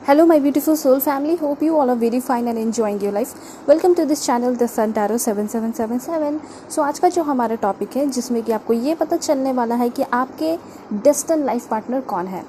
Hello, my beautiful soul family. Hope you all are very fine and enjoying your life. Welcome to this channel, The Sun Tarot 7777. So आज का जो हमारा topic है जिसमें कि आपको ये पता चलने वाला है कि आपके डेस्टिन लाइफ पार्टनर कौन है।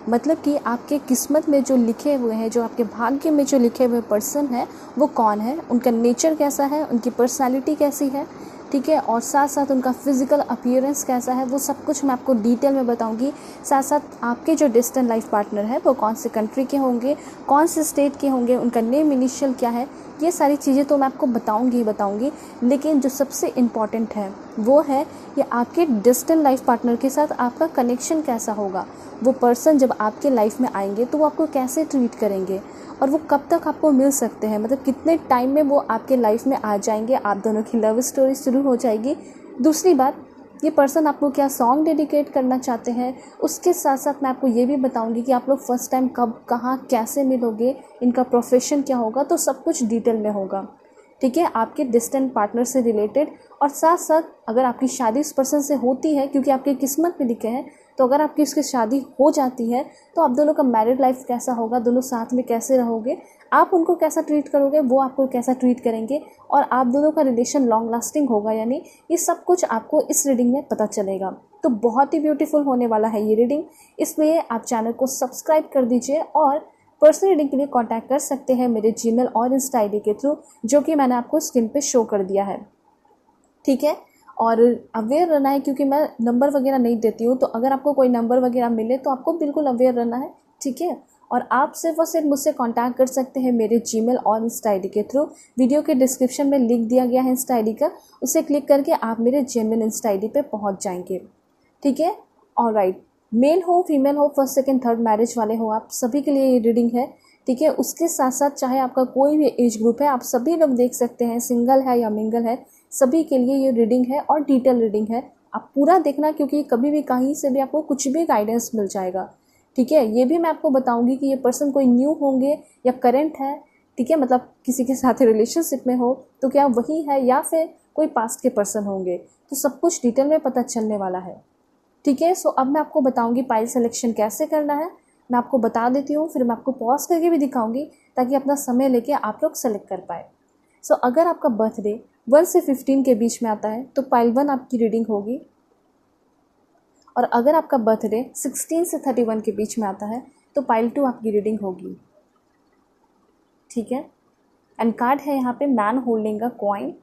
मतलब कि आपके किस्मत में जो लिखे हुए हैं, जो आपके भाग्य में जो लिखे हुए पर्सन है वो कौन है, उनका नेचर कैसा है, उनकी पर्सनैलिटी कैसी है, ठीक है, और साथ साथ उनका फिजिकल अपीयरेंस कैसा है, वो सब कुछ मैं आपको डिटेल में बताऊंगी। साथ साथ आपके जो डिस्टेंट लाइफ पार्टनर है वो कौन से कंट्री के होंगे, कौन से स्टेट के होंगे, उनका नेम इनिशियल क्या है, ये सारी चीज़ें तो मैं आपको बताऊंगी। लेकिन जो सबसे इम्पॉर्टेंट है वो है कि आपके डिस्टेंट लाइफ पार्टनर के साथ आपका कनेक्शन कैसा होगा। वो पर्सन जब आपके लाइफ में आएंगे तो वो आपको कैसे ट्रीट करेंगे और वो कब तक आपको मिल सकते हैं, मतलब कितने टाइम में वो आपके लाइफ में आ जाएंगे, आप दोनों की लव स्टोरी शुरू हो जाएगी। दूसरी बात, ये पर्सन आपको क्या सॉन्ग डेडिकेट करना चाहते हैं। उसके साथ साथ मैं आपको ये भी बताऊंगी कि आप लोग फर्स्ट टाइम कब, कहाँ, कैसे मिलोगे, इनका प्रोफेशन क्या होगा, तो सब कुछ डिटेल में होगा, ठीक है, आपके डिस्टेंट पार्टनर से रिलेटेड। और साथ साथ अगर आपकी शादी उस पर्सन से होती है, क्योंकि आपके किस्मत में लिखे हैं, तो अगर आपकी उसकी शादी हो जाती है तो आप दोनों का मैरिड लाइफ कैसा होगा, दोनों साथ में कैसे रहोगे, आप उनको कैसा ट्रीट करोगे, वो आपको कैसा ट्रीट करेंगे, और आप दोनों का रिलेशन लॉन्ग लास्टिंग होगा यानी, ये सब कुछ आपको इस रीडिंग में पता चलेगा। तो बहुत ही ब्यूटीफुल होने वाला है ये रीडिंग, इसलिए आप चैनल को सब्सक्राइब कर दीजिए और पर्सनल रीडिंग के लिए कांटेक्ट कर सकते हैं मेरे जीमेल और इंस्टा आईडी के थ्रू, जो कि मैंने आपको स्क्रीन पे शो कर दिया है, ठीक है। और अवेयर रहना है, क्योंकि मैं नंबर वगैरह नहीं देती हूँ, तो अगर आपको कोई नंबर वगैरह मिले तो आपको बिल्कुल अवेयर रहना है, ठीक है। और आप सिर्फ और सिर्फ मुझसे कांटेक्ट कर सकते हैं मेरे जीमेल और इंस्टा आईडी के थ्रू। वीडियो के डिस्क्रिप्शन में लिंक दिया गया है इंस्टा आईडी का, उसे क्लिक करके आप मेरे जेन्युइन इंस्टा आईडी पे पहुँच जाएंगे, ठीक है। ऑलराइट, मेल हो, फीमेल हो, फर्स्ट सेकंड थर्ड मैरिज वाले हो, आप सभी के लिए ये रीडिंग है, ठीक है। उसके साथ साथ चाहे आपका कोई भी एज ग्रुप है, आप सभी लोग देख सकते हैं, सिंगल है या मिंगल है, सभी के लिए ये रीडिंग है और डिटेल रीडिंग है। आप पूरा देखना, क्योंकि कभी भी कहीं से भी आपको कुछ भी गाइडेंस मिल जाएगा, ठीक है। ये भी मैं आपको बताऊंगी कि ये पर्सन कोई न्यू होंगे या करेंट है, ठीक है, मतलब किसी के साथ रिलेशनशिप में हो तो क्या वही है या फिर कोई पास्ट के पर्सन होंगे, तो सब कुछ डिटेल में पता चलने वाला है, ठीक है। सो अब मैं आपको बताऊंगी पाइल सिलेक्शन कैसे करना है, मैं आपको बता देती हूँ, फिर मैं आपको पॉज करके भी दिखाऊंगी ताकि अपना समय लेके आप लोग सेलेक्ट कर पाए। सो अगर आपका बर्थडे 1 से 15 के बीच में आता है तो पाइल 1 आपकी रीडिंग होगी, और अगर आपका बर्थडे 16 से 31 के बीच में आता है तो पाइल 2 आपकी रीडिंग होगी, ठीक है। एंड कार्ड है यहाँ पे man holding a coin,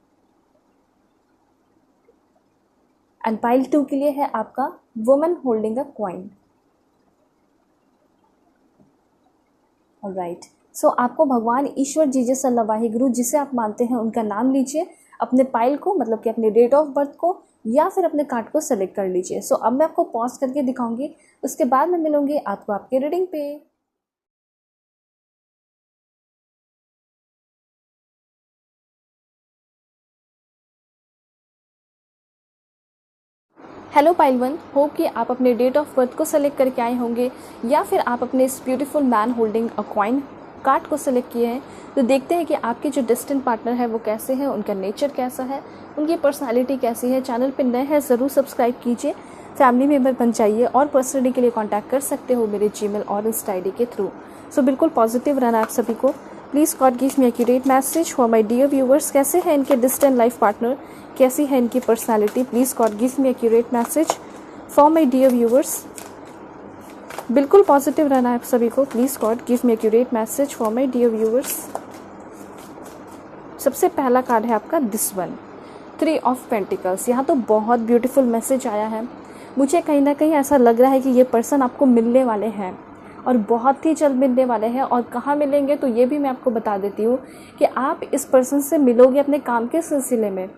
and pile 2 के लिए है आपका woman holding a coin. Alright, so आपको भगवान ईश्वर जीसस अल्लाह वाहिगुरु जिसे आप मानते हैं उनका नाम लीजिए, अपने पाइल को, मतलब कि अपने डेट ऑफ बर्थ को या फिर अपने कार्ड को सेलेक्ट कर लीजिए। सो अब मैं आपको पॉज करके दिखाऊंगी, उसके बाद मैं मिलूंगी आपको आपके रीडिंग पे। हेलो पाइल 1, होप कि आप अपने डेट ऑफ बर्थ को सेलेक्ट करके आए होंगे या फिर आप अपने इस beautiful man holding a coin card को सेलेक्ट किए हैं। तो देखते हैं कि आपके जो डिस्टेंट पार्टनर है वो कैसे हैं, उनका नेचर कैसा है, उनकी पर्सनालिटी कैसी है। चैनल पर नए हैं ज़रूर सब्सक्राइब कीजिए, फैमिली मेम्बर बन जाइए, और पर्सनली के लिए कॉन्टैक्ट कर सकते हो मेरे जीमेल और इंस्टा आईडी के थ्रू। सो बिल्कुल पॉजिटिव रहना आप सभी को। Please God give me accurate message for my dear viewers. कैसे हैं इनके डिस्टेंट लाइफ पार्टनर, कैसी है इनकी personality, please God give me accurate message for my dear viewers. बिल्कुल पॉजिटिव रहना है आप सभी को। Please God give me accurate message for my dear viewers. सबसे पहला कार्ड है आपका दिस वन, 3 ऑफ पेंटिकल्स। यहाँ तो बहुत ब्यूटीफुल मैसेज आया है, मुझे कहीं ना कहीं ऐसा लग रहा है कि ये पर्सन आपको मिलने वाले हैं और बहुत ही जल्द मिलने वाले हैं। और कहाँ मिलेंगे तो ये भी मैं आपको बता देती हूँ कि आप इस पर्सन से मिलोगे अपने काम के सिलसिले में,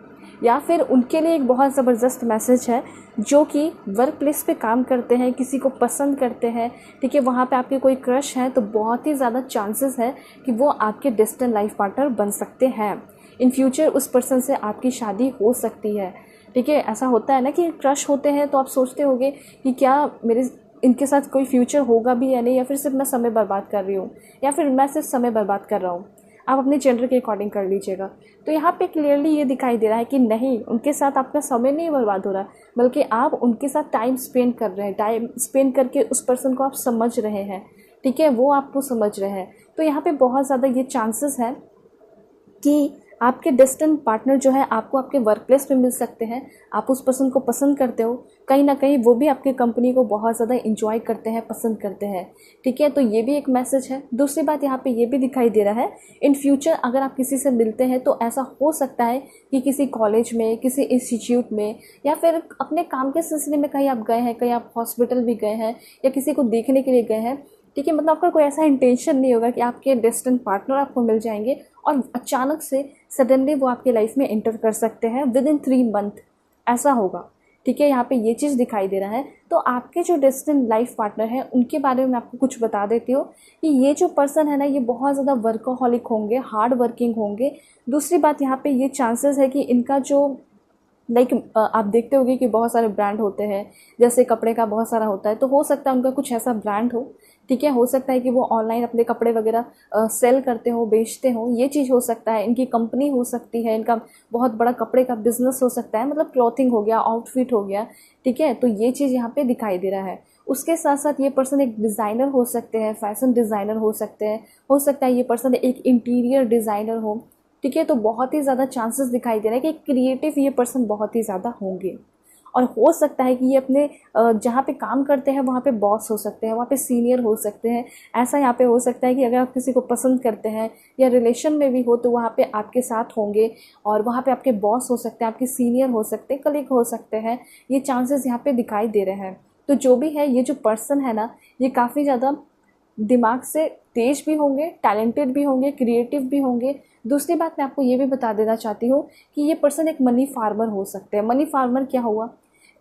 या फिर उनके लिए एक बहुत ज़बरदस्त मैसेज है जो कि वर्क प्लेस पे काम करते हैं, किसी को पसंद करते हैं, ठीक है, वहाँ पे आपके कोई क्रश है तो बहुत ही ज़्यादा चांसेस है कि वो आपके डिस्टेंट लाइफ पार्टनर बन सकते हैं। इन फ्यूचर उस पर्सन से आपकी शादी हो सकती है, ठीक है। ऐसा होता है ना कि क्रश होते हैं तो आप सोचते होगे कि क्या मेरे इनके साथ कोई फ्यूचर होगा भी या नहीं, या फिर सिर्फ मैं समय बर्बाद कर रही हूँ, या फिर मैं सिर्फ समय बर्बाद कर रहा हूँ। आप अपने जेंडर के अकॉर्डिंग कर लीजिएगा। तो यहाँ पे क्लियरली ये दिखाई दे रहा है कि नहीं, उनके साथ आपका समय नहीं बर्बाद हो रहा, बल्कि आप उनके साथ टाइम स्पेंड कर रहे हैं, टाइम स्पेंड करके उस पर्सन को आप समझ रहे हैं, ठीक है, वो आपको समझ रहे हैं। तो यहाँ पे बहुत ज़्यादा ये चांसेस है कि आपके डेस्टिन्ड पार्टनर जो है आपको आपके वर्क प्लेस पे मिल सकते हैं। आप उस पर्सन को पसंद करते हो, कहीं ना कहीं वो भी आपकी कंपनी को बहुत ज़्यादा इंजॉय करते हैं, पसंद करते हैं। ठीक है, तो ये भी एक मैसेज है। दूसरी बात यहाँ पे ये भी दिखाई दे रहा है, इन फ्यूचर अगर आप किसी से मिलते हैं तो ऐसा हो सकता है कि किसी कॉलेज में, किसी इंस्टीट्यूट में, या फिर अपने काम के सिलसिले में कहीं आप गए हैं, कहीं आप हॉस्पिटल भी गए हैं, या किसी को देखने के लिए गए हैं। ठीक है, मतलब आपका कोई ऐसा इंटेंशन नहीं होगा कि आपके डेस्टिन्ड पार्टनर आपको मिल जाएंगे और अचानक से सडनली वो आपके लाइफ में एंटर कर सकते हैं विद इन 3 मंथ, ऐसा होगा। ठीक है, यहाँ पे ये चीज़ दिखाई दे रहा है। तो आपके जो डेस्टिन्ड लाइफ पार्टनर हैं उनके बारे में मैं आपको कुछ बता देती हूँ कि ये जो पर्सन है ना, ये बहुत ज़्यादा वर्कोहॉलिक होंगे, हार्ड वर्किंग होंगे। दूसरी बात यहाँ पे ये चांसेस है कि इनका जो आप देखते होंगे कि बहुत सारे ब्रांड होते हैं, जैसे कपड़े का बहुत सारा होता है, तो हो सकता है उनका कुछ ऐसा ब्रांड हो। ठीक है, हो सकता है कि वो ऑनलाइन अपने कपड़े वगैरह सेल करते हो, बेचते हो, ये चीज़ हो सकता है। इनकी कंपनी हो सकती है, इनका बहुत बड़ा कपड़े का बिजनेस हो सकता है, मतलब क्लॉथिंग हो गया, आउटफिट हो गया। ठीक है, तो ये चीज़ यहाँ पे दिखाई दे रहा है। उसके साथ साथ ये पर्सन एक डिज़ाइनर हो सकते हैं, फैशन डिज़ाइनर हो सकते हैं, हो सकता है ये पर्सन एक इंटीरियर डिज़ाइनर हो। ठीक है, तो बहुत ही ज़्यादा चांसेस दिखाई दे रहे हैं कि क्रिएटिव ये पर्सन बहुत ही ज़्यादा होंगे। और हो सकता है कि ये अपने जहाँ पे काम करते हैं वहाँ पे बॉस हो सकते हैं, वहाँ पे सीनियर हो सकते हैं। ऐसा यहाँ पे हो सकता है कि अगर आप किसी को पसंद करते हैं या रिलेशन में भी हो तो वहाँ पे आपके साथ होंगे, और वहाँ पे आपके बॉस हो सकते हैं, आपके सीनियर हो सकते हैं, कलीग हो सकते हैं। ये चांसेस यहाँ पे दिखाई दे रहे हैं। तो जो भी है, ये जो पर्सन है ना, ये काफ़ी ज़्यादा दिमाग से तेज भी होंगे, टैलेंटेड भी होंगे, क्रिएटिव भी होंगे। दूसरी बात मैं आपको ये भी बता देना चाहती हूँ कि ये पर्सन एक मनी फार्मर हो सकते हैं। मनी फार्मर क्या हुआ?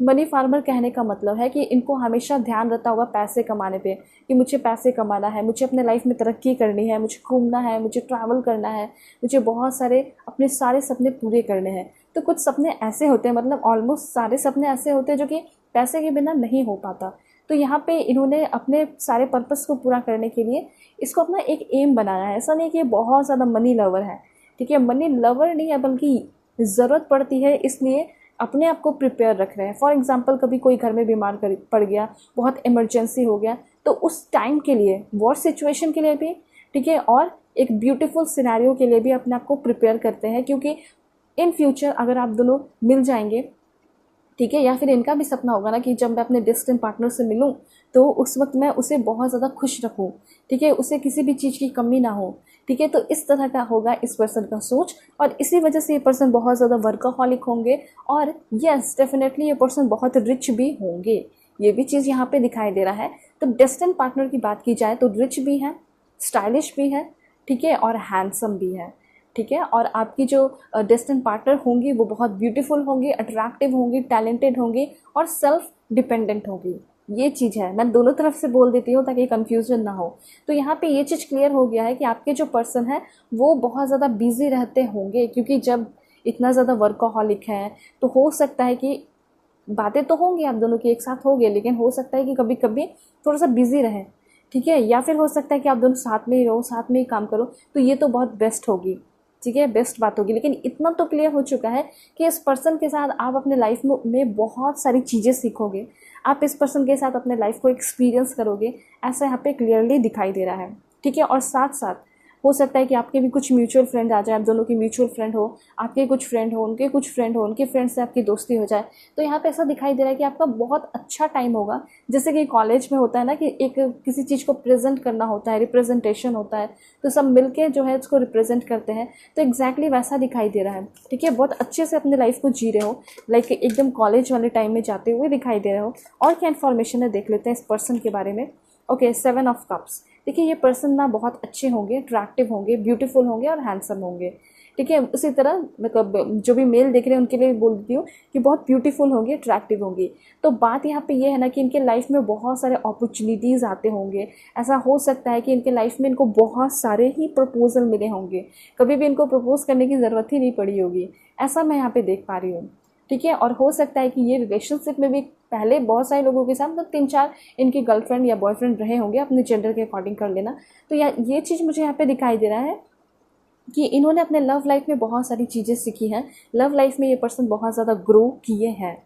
मनी फार्मर कहने का मतलब है कि इनको हमेशा ध्यान रहता होगा पैसे कमाने पे, कि मुझे पैसे कमाना है, मुझे अपने लाइफ में तरक्की करनी है, मुझे घूमना है, मुझे ट्रैवल करना है, मुझे बहुत सारे अपने सारे सपने पूरे करने हैं। तो कुछ सपने ऐसे होते हैं, मतलब ऑलमोस्ट सारे सपने ऐसे होते हैं जो कि पैसे के बिना नहीं हो पाता। तो यहाँ पे इन्होंने अपने सारे पर्पस को पूरा करने के लिए इसको अपना एक एम बनाया है। ऐसा नहीं कि ये बहुत ज़्यादा मनी लवर है। ठीक है, मनी लवर नहीं है, बल्कि ज़रूरत पड़ती है इसलिए अपने आप को प्रिपेयर रख रहे हैं। फॉर एग्जांपल, कभी कोई घर में बीमार पड़ गया, बहुत इमरजेंसी हो गया, तो उस टाइम के लिए, वॉर सिचुएशन के लिए भी, ठीक है, और एक ब्यूटीफुल सिनेरियो के लिए भी अपने आप को प्रिपेयर करते हैं, क्योंकि इन फ्यूचर अगर आप दोनों मिल जाएंगे, ठीक है, या फिर इनका भी सपना होगा ना कि जब मैं अपने डेस्टिन्ड पार्टनर से मिलूं तो उस वक्त मैं उसे बहुत ज़्यादा खुश रखूं। ठीक है, उसे किसी भी चीज़ की कमी ना हो। ठीक है, तो इस तरह का होगा इस पर्सन का सोच, और इसी वजह से ये पर्सन बहुत ज़्यादा वर्कaholic होंगे। और यस, डेफिनेटली ये पर्सन बहुत रिच भी होंगे। ये भी चीज़ यहाँ पे दिखाई दे रहा है। तो डेस्टिन्ड पार्टनर की बात की जाए तो रिच भी है, स्टाइलिश भी है, ठीक है, और हैंडसम भी है। ठीक है, और आपकी जो डेस्टिन्ड पार्टनर होंगी वो बहुत ब्यूटीफुल होंगी, अट्रैक्टिव होंगी, टैलेंटेड होंगी, और सेल्फ डिपेंडेंट होंगी। ये चीज़ है, मैं दोनों तरफ से बोल देती हूँ ताकि कंफ्यूजन ना हो। तो यहाँ पे ये चीज़ क्लियर हो गया है कि आपके जो पर्सन है वो बहुत ज़्यादा बिजी रहते होंगे, क्योंकि जब इतना ज़्यादा वर्कaholic है तो हो सकता है कि बातें तो होंगी आप दोनों की एक साथ होंगे, लेकिन हो सकता है कि कभी कभी थोड़ा सा बिजी रहें। ठीक है, या फिर हो सकता है कि आप दोनों साथ में ही रहो, साथ में ही काम करो, तो ये तो बहुत बेस्ट होगी। ठीक है, बेस्ट बात होगी। लेकिन इतना तो क्लियर हो चुका है कि इस पर्सन के साथ आप अपने लाइफ में बहुत सारी चीज़ें सीखोगे, आप इस पर्सन के साथ अपने लाइफ को एक्सपीरियंस करोगे, ऐसा यहाँ पे क्लियरली दिखाई दे रहा है। ठीक है, और साथ साथ हो सकता है कि आपके भी कुछ म्यूचुअल फ्रेंड आ जाए, आप दोनों की म्यूचुअल फ्रेंड हो, आपके कुछ फ्रेंड हो, उनके कुछ फ्रेंड हो, उनके फ्रेंड से आपकी दोस्ती हो जाए। तो यहाँ पे ऐसा दिखाई दे रहा है कि आपका बहुत अच्छा टाइम होगा। जैसे कि कॉलेज में होता है ना कि एक किसी चीज़ को प्रेजेंट करना होता है, रिप्रेजेंटेशन होता है, तो सब मिलके जो है उसको रिप्रेजेंट करते हैं। तो एग्जैक्टली वैसा दिखाई दे रहा है। ठीक है, बहुत अच्छे से अपने लाइफ को जी रहे हो, लाइक एकदम कॉलेज वाले टाइम में जाते हुए दिखाई दे रहे हो। और क्या इन्फॉर्मेशन है देख लेते हैं इस पर्सन के बारे में। Okay, 7 of cups. देखिए, ये पर्सन ना बहुत अच्छे होंगे, अट्रैक्टिव होंगे, ब्यूटीफुल होंगे और हैंडसम होंगे। ठीक है, उसी तरह मतलब जो भी मेल देख रहे हैं उनके लिए बोल देती हूँ कि बहुत ब्यूटीफुल होंगे, अट्रैक्टिव होंगी। तो बात यहाँ पे ये है ना कि इनके लाइफ में बहुत सारे अपॉर्चुनिटीज़ आते होंगे। ऐसा हो सकता है कि इनके लाइफ में इनको बहुत सारे ही प्रपोजल मिले होंगे, कभी भी इनको प्रपोज करने की ज़रूरत ही नहीं पड़ी होगी, ऐसा मैं यहाँ पे देख पा रही हूँ। ठीक है, और हो सकता है कि ये रिलेशनशिप में भी पहले बहुत सारे लोगों के साथ मतलब 3-4 इनके गर्लफ्रेंड या बॉयफ्रेंड रहे होंगे, अपने जेंडर के अकॉर्डिंग कर लेना। तो ये चीज़ मुझे यहाँ पे दिखाई दे रहा है कि इन्होंने अपने लव लाइफ में बहुत सारी चीज़ें सीखी हैं, लव लाइफ में ये पर्सन बहुत ज़्यादा ग्रो किए हैं।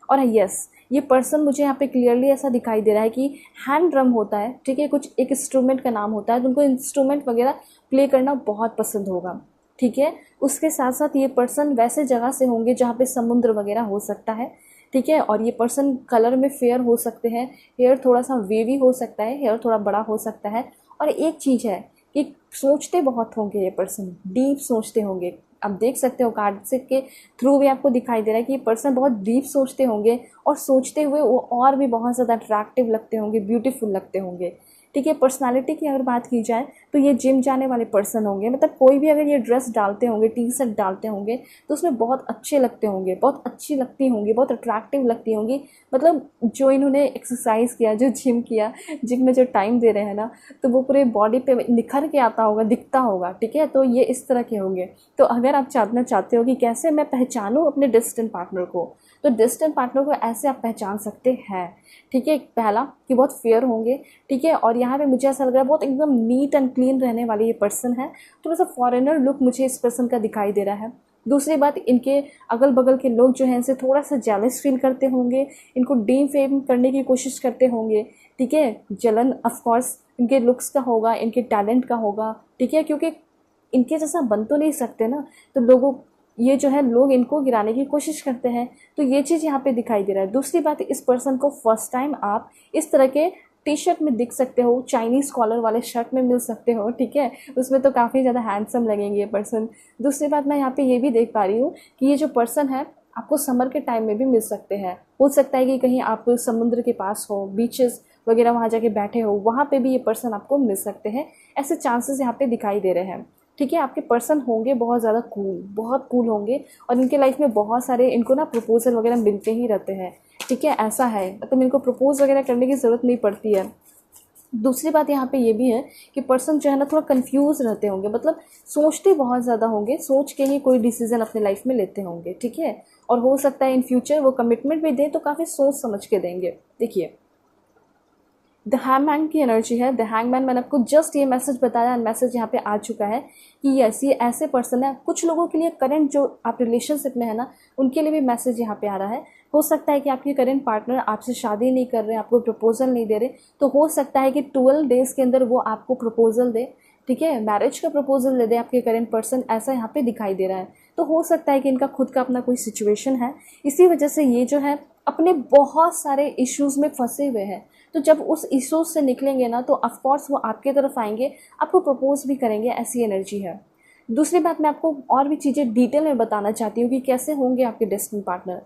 और यस, ये पर्सन मुझे यहाँ पे क्लियरली ऐसा दिखाई दे रहा है कि हैंड ड्रम होता है, ठीक है, कुछ एक इंस्ट्रूमेंट का नाम होता है, तो उनको इंस्ट्रूमेंट वगैरह प्ले करना बहुत पसंद होगा, ठीक है। उसके साथ साथ ये पर्सन वैसे जगह से होंगे जहाँ पे समुद्र वगैरह हो सकता है, ठीक है। और ये पर्सन कलर में फेयर हो सकते हैं, हेयर थोड़ा सा वेवी हो सकता है, हेयर थोड़ा बड़ा हो सकता है। और एक चीज़ है कि सोचते बहुत होंगे ये पर्सन, डीप सोचते होंगे। आप देख सकते हो कार्ड से के थ्रू भी आपको दिखाई दे रहा है कि ये पर्सन बहुत डीप सोचते होंगे, और सोचते हुए वो और भी बहुत ज़्यादा अट्रैक्टिव लगते होंगे, ब्यूटीफुल लगते होंगे, ठीक है। पर्सनालिटी की अगर बात की जाए तो ये जिम जाने वाले पर्सन होंगे, मतलब कोई भी अगर ये ड्रेस डालते होंगे, टी शर्ट डालते होंगे, तो उसमें बहुत अच्छे लगते होंगे, बहुत अच्छी लगती होंगी, बहुत अट्रैक्टिव लगती होंगी। मतलब जो इन्होंने एक्सरसाइज किया, जो जिम किया, जिम में जो टाइम दे रहे हैं ना, तो वो पूरे बॉडी पे निखर के आता होगा, दिखता होगा, ठीक है। तो ये इस तरह के होंगे। तो अगर आप जानना चाहते हो कि कैसे मैं पहचानूँ अपने डिस्टेंट पार्टनर को, तो डिस्टेंट पार्टनर को ऐसे आप पहचान सकते हैं, ठीक है। पहला कि बहुत फेयर होंगे, ठीक है। और यहाँ पे मुझे ऐसा लग रहा है बहुत एकदम नीट एंड क्लीन रहने वाले ये पर्सन है। थोड़ा सा फॉरेनर लुक मुझे इस पर्सन का दिखाई दे रहा है। दूसरी बात, इनके अगल बगल के लोग जो हैं इनसे थोड़ा सा जेलस फील करते होंगे, इनको डीफेम करने की कोशिश करते होंगे, ठीक है। जलन ऑफकोर्स इनके लुक्स का होगा, इनके टैलेंट का होगा, ठीक है, क्योंकि इनके जैसा बन तो नहीं सकते ना, तो लोगों ये जो है लोग इनको गिराने की कोशिश करते हैं। तो ये चीज़ यहाँ पे दिखाई दे रहा है। दूसरी बात, इस पर्सन को फर्स्ट टाइम आप इस तरह के टी शर्ट में दिख सकते हो, चाइनीज़ कॉलर वाले शर्ट में मिल सकते हो, ठीक है। उसमें तो काफ़ी ज़्यादा हैंडसम लगेंगे ये पर्सन। दूसरी बात, मैं यहाँ पे ये भी देख पा रही हूँ कि ये जो पर्सन है आपको समर के टाइम में भी मिल सकते हैं। हो सकता है कि कहीं आप समुद्र के पास हो, बीचेस वगैरह वहाँ जाके बैठे हो, वहाँ पे भी ये पर्सन आपको मिल सकते हैं। ऐसे चांसेस यहाँ पे दिखाई दे रहे हैं, ठीक है। आपके पर्सन होंगे बहुत ज़्यादा कूल, बहुत कूल होंगे, और इनके लाइफ में बहुत सारे इनको ना प्रपोजल वगैरह मिलते ही रहते हैं, ठीक है। ऐसा है, मतलब इनको प्रपोज वगैरह करने की ज़रूरत नहीं पड़ती है। दूसरी बात यहाँ पे ये भी है कि पर्सन जो है ना थोड़ा कंफ्यूज रहते होंगे, मतलब सोचते बहुत ज़्यादा होंगे, सोच के ही कोई डिसीजन अपने लाइफ में लेते होंगे, ठीक है। और हो सकता है इन फ्यूचर वो कमिटमेंट भी दें तो काफ़ी सोच समझ के देंगे। देखिए, द हैंगमैन की एनर्जी है। द हैंगमैन, मैंने आपको जस्ट ये मैसेज बताया, मैसेज यहाँ पे आ चुका है कि यस, ये ऐसे पर्सन है। कुछ लोगों के लिए करंट जो आप रिलेशनशिप में है ना, उनके लिए भी मैसेज यहाँ पे आ रहा है। हो सकता है कि आपके करंट पार्टनर आपसे शादी नहीं कर रहे, आपको प्रपोजल नहीं दे रहे, तो हो सकता है कि 12 डेज़ के अंदर वो आपको प्रपोजल दे, ठीक है, मैरिज का प्रपोजल दे दे आपके करंट पर्सन, ऐसा यहाँ पे दिखाई दे रहा है। तो हो सकता है कि इनका खुद का अपना कोई सिचुएशन है, इसी वजह से ये जो है अपने बहुत सारे इश्यूज़ में फंसे हुए हैं। तो जब उस इश्यूज से निकलेंगे ना, तो ऑफकोर्स वो आपके तरफ आएंगे, आपको प्रपोज भी करेंगे, ऐसी एनर्जी है। दूसरी बात, मैं आपको और भी चीज़ें डिटेल में बताना चाहती हूँ कि कैसे होंगे आपके डेस्टिनी पार्टनर।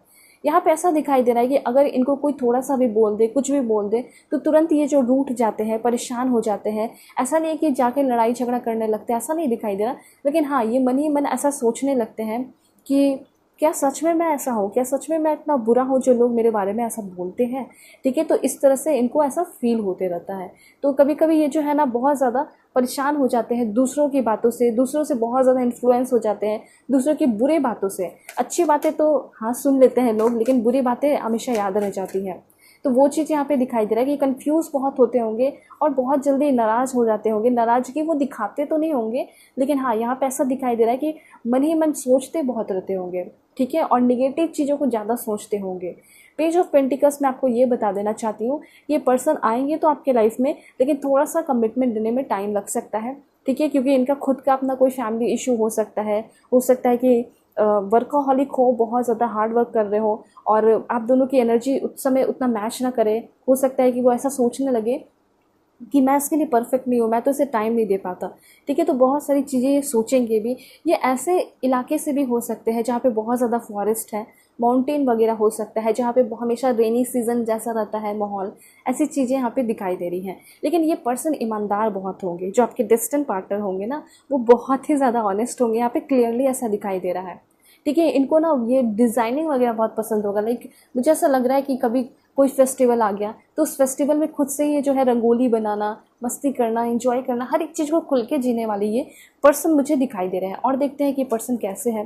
यहाँ पे ऐसा दिखाई दे रहा है कि अगर इनको कोई थोड़ा सा भी बोल दे, कुछ भी बोल दे, तो तुरंत ये जो रूठ जाते हैं, परेशान हो जाते हैं। ऐसा नहीं है कि जाके लड़ाई झगड़ा करने लगते हैं, ऐसा नहीं दिखाई दे रहा, लेकिन हाँ, ये मन ही मन ऐसा सोचने लगते हैं कि क्या सच में मैं ऐसा हूँ, क्या सच में मैं इतना बुरा हूँ जो लोग मेरे बारे में ऐसा बोलते हैं, ठीक है। तो इस तरह से इनको ऐसा फील होते रहता है। तो कभी कभी ये जो है ना बहुत ज़्यादा परेशान हो जाते हैं दूसरों की बातों से, दूसरों से बहुत ज़्यादा इन्फ्लुएंस हो जाते हैं, दूसरों की बुरे बातों से। अच्छी बातें तो हाँ सुन लेते हैं लोग, लेकिन बुरी बातें हमेशा याद रह जाती हैं। तो वो चीज़ यहाँ पे दिखाई दे रहा है कि कंफ्यूज बहुत होते होंगे और बहुत जल्दी नाराज़ हो जाते होंगे। नाराज़गी वो दिखाते तो नहीं होंगे, लेकिन हाँ, यहाँ पे ऐसा दिखाई दे रहा है कि मन ही मन सोचते बहुत रहते होंगे, ठीक है, और निगेटिव चीज़ों को ज़्यादा सोचते होंगे। पेज ऑफ पेंटिकल्स में आपको ये बता देना चाहती हूँ, ये पर्सन आएंगे तो आपके लाइफ में, लेकिन थोड़ा सा कमिटमेंट देने में टाइम लग सकता है, ठीक है, क्योंकि इनका खुद का अपना कोई फैमिली इशू हो सकता है। हो सकता है कि वर्कोहॉलिक हो, बहुत ज़्यादा हार्ड वर्क कर रहे हो, और आप दोनों की एनर्जी उस समय उतना मैच ना करे। हो सकता है कि वो ऐसा सोचने लगे कि मैं इसके लिए परफेक्ट नहीं हूँ, मैं तो इसे टाइम नहीं दे पाता, ठीक है। तो बहुत सारी चीज़ें ये सोचेंगे भी। ये ऐसे इलाके से भी हो सकते हैं जहाँ पे बहुत ज़्यादा फॉरेस्ट है, माउंटेन वगैरह हो सकता है, जहाँ पे हमेशा रेनी सीजन जैसा रहता है माहौल। ऐसी चीज़ें यहाँ पे दिखाई दे रही हैं। लेकिन ये पर्सन ईमानदार बहुत होंगे, जो आपके डिस्टेंट पार्टनर होंगे ना, वो बहुत ही ज़्यादा ऑनेस्ट होंगे। यहाँ पे क्लियरली ऐसा दिखाई दे रहा है, ठीक है। इनको ना ये डिज़ाइनिंग वगैरह बहुत पसंद होगा। लाइक मुझे ऐसा लग रहा है कि कभी कोई फेस्टिवल आ गया तो उस फेस्टिवल में खुद से ये जो है रंगोली बनाना, मस्ती करना, एंजॉय करना, हर एक चीज़ को खुल के जीने वाली ये पर्सन मुझे दिखाई दे रहे हैं। और देखते हैं कि पर्सन कैसे है।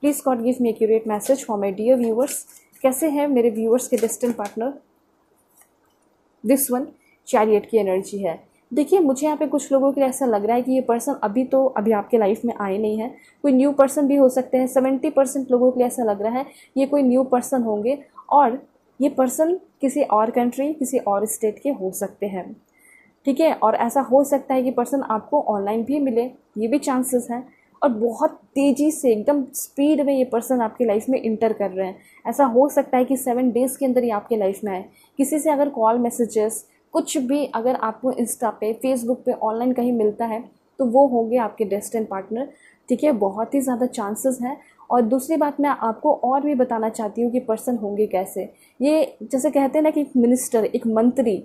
Please God give me accurate message for my dear viewers. कैसे हैं मेरे व्यूअर्स के distant partner. This one chariot की एनर्जी है। देखिए, मुझे यहाँ पे कुछ लोगों के लिए ऐसा लग रहा है कि ये पर्सन अभी आपके लाइफ में आए नहीं है। कोई न्यू पर्सन भी हो सकते हैं। 70% लोगों के लिए ऐसा लग रहा है ये कोई न्यू पर्सन होंगे। और ये पर्सन किसी और कंट्री, किसी और स्टेट के हो सकते हैं, ठीक है। और ऐसा हो सकता है कि पर्सन आपको ऑनलाइन भी मिले, ये भी चांसेस हैं। और बहुत तेज़ी से एकदम स्पीड में ये पर्सन आपकी लाइफ में इंटर कर रहे हैं। ऐसा हो सकता है कि 7 डेज़ के अंदर ही आपके लाइफ में आए। किसी से अगर कॉल मैसेजेस कुछ भी अगर आपको इंस्टा पे, फेसबुक पे, ऑनलाइन कहीं मिलता है तो वो होंगे आपके डेस्टिन पार्टनर, ठीक है। बहुत ही ज़्यादा चांसेस हैं। और दूसरी बात मैं आपको और भी बताना चाहती हूँ कि पर्सन होंगे कैसे। ये जैसे कहते हैं ना कि एक मिनिस्टर, एक मंत्री,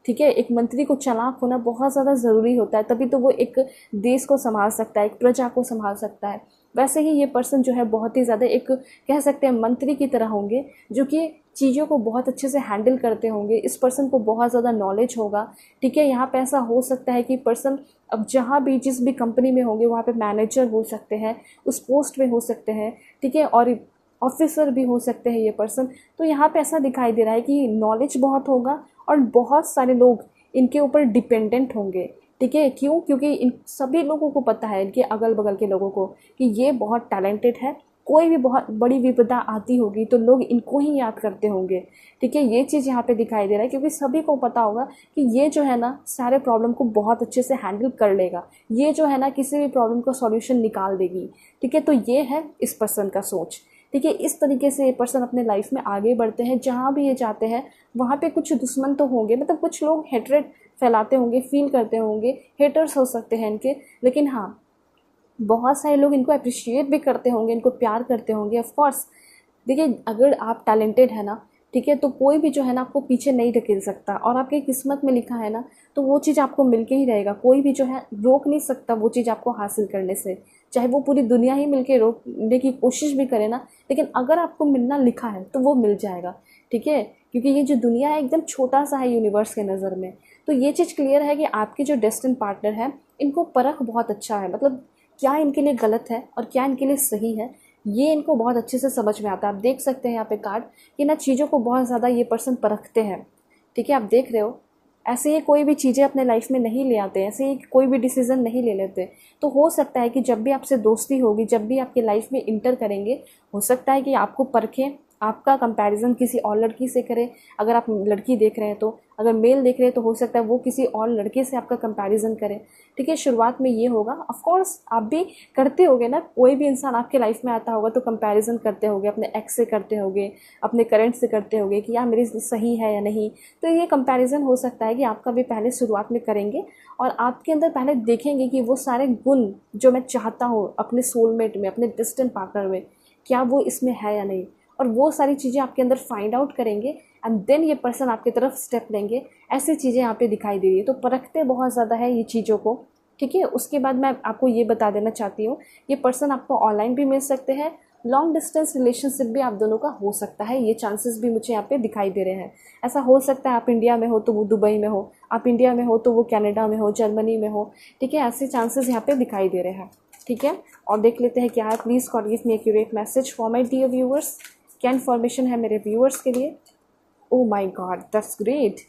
ठीक है, एक मंत्री को चालाक होना बहुत ज़्यादा ज़रूरी होता है, तभी तो वो एक देश को संभाल सकता है, एक प्रजा को संभाल सकता है। वैसे ही ये पर्सन जो है बहुत ही ज़्यादा एक कह सकते हैं मंत्री की तरह होंगे, जो कि चीज़ों को बहुत अच्छे से हैंडल करते होंगे। इस पर्सन को बहुत ज़्यादा नॉलेज होगा, ठीक है। यहाँ पे ऐसा हो सकता है कि पर्सन अब जहाँ भी जिस भी कंपनी में होंगे वहाँ पे मैनेजर हो सकते हैं, उस पोस्ट में हो सकते हैं, ठीक है, और ऑफिसर भी हो सकते हैं ये पर्सन। तो यहाँ पे ऐसा दिखाई दे रहा है कि नॉलेज बहुत होगा और बहुत सारे लोग इनके ऊपर डिपेंडेंट होंगे, ठीक है। क्यों? क्योंकि इन सभी लोगों को पता है, इनके अगल बगल के लोगों को, कि ये बहुत टैलेंटेड है। कोई भी बहुत बड़ी विपदा आती होगी तो लोग इनको ही याद करते होंगे, ठीक है। ये चीज़ यहाँ पे दिखाई दे रहा है क्योंकि सभी को पता होगा कि ये जो है ना सारे प्रॉब्लम को बहुत अच्छे से हैंडल कर लेगा। ये जो है ना किसी भी प्रॉब्लम का सॉल्यूशन निकाल देगी, ठीक है। तो ये है इस पर्सन का सोच, ठीक है। इस तरीके से ये पर्सन अपने लाइफ में आगे बढ़ते हैं। जहाँ भी ये जाते हैं वहाँ पे कुछ दुश्मन तो होंगे, मतलब कुछ लोग हेट्रेड फैलाते होंगे, फील करते होंगे, हेटर्स हो सकते हैं इनके, लेकिन हाँ बहुत सारे लोग इनको अप्रिशिएट भी करते होंगे, इनको प्यार करते होंगे। ऑफ कोर्स देखिए, अगर आप टैलेंटेड है ना, ठीक है, तो कोई भी जो है ना आपको पीछे नहीं ढकेल सकता। और आपकी किस्मत में लिखा है ना तो वो चीज़ आपको मिल के ही रहेगा। कोई भी जो है रोक नहीं सकता वो चीज़ आपको हासिल करने से, चाहे वो पूरी दुनिया ही मिल के रोकने की कोशिश भी करे ना, लेकिन अगर आपको मिलना लिखा है तो वो मिल जाएगा, ठीक है। क्योंकि ये जो दुनिया है एकदम छोटा सा है यूनिवर्स के नज़र में। तो ये चीज़ क्लियर है कि आपके जो डेस्टिन पार्टनर है इनको परख बहुत अच्छा है, मतलब क्या इनके लिए गलत है और क्या इनके लिए सही है, ये इनको बहुत अच्छे से समझ में आता है। आप देख सकते हैं यहाँ पे कार्ड कि ना चीज़ों को बहुत ज़्यादा ये पर्सन परखते हैं, ठीक है। आप देख रहे हो, ऐसे ही कोई भी चीज़ें अपने लाइफ में नहीं ले आते, ऐसे ही कोई भी डिसीज़न नहीं ले लेते। तो हो सकता है कि जब भी आपसे दोस्ती होगी, जब भी आपके लाइफ में इंटर करेंगे, हो सकता है कि आपको परखें, आपका कंपैरिजन किसी और लड़की से करें। अगर आप लड़की देख रहे हैं तो, अगर मेल देख रहे हैं तो हो सकता है वो किसी और लड़के से आपका कंपैरिजन करें, ठीक है। शुरुआत में ये होगा, ऑफ कोर्स आप भी करते होगे ना, कोई भी इंसान आपके लाइफ में आता होगा तो कंपैरिजन करते होगे, अपने एक्स से करते होगे, अपने करंट से करते होगे कि यार मेरी सही है या नहीं। तो ये कंपैरिजन हो सकता है कि आपका भी पहले शुरुआत में करेंगे और आपके अंदर पहले देखेंगे कि वो सारे गुण जो मैं चाहता हूँ अपने सोलमेट में, अपने डिस्टेंट पार्टनर में, क्या वो इसमें है या नहीं। और वो सारी चीज़ें आपके अंदर फाइंड आउट करेंगे एंड देन ये पर्सन आपकी तरफ स्टेप लेंगे। ऐसी चीज़ें यहाँ पे दिखाई दे रही है। तो परखते बहुत ज़्यादा है ये चीज़ों को, ठीक है। उसके बाद मैं आपको ये बता देना चाहती हूँ, ये पर्सन आपको ऑनलाइन भी मिल सकते हैं, लॉन्ग डिस्टेंस रिलेशनशिप भी आप दोनों का हो सकता है। ये चांसेस भी मुझे यहाँ पे दिखाई दे रहे हैं। ऐसा हो सकता है आप इंडिया में हो तो वो दुबई में हो, आप इंडिया में हो तो वो कनाडा में हो, जर्मनी में हो, ठीक है। ऐसे चांसेस यहाँ पे दिखाई दे रहे हैं, ठीक है। और देख लेते हैं क्या है। Please God give me accurate message for my dear viewers. क्या इन्फॉर्मेशन है मेरे व्यूअर्स के लिए? Oh my God, that's great.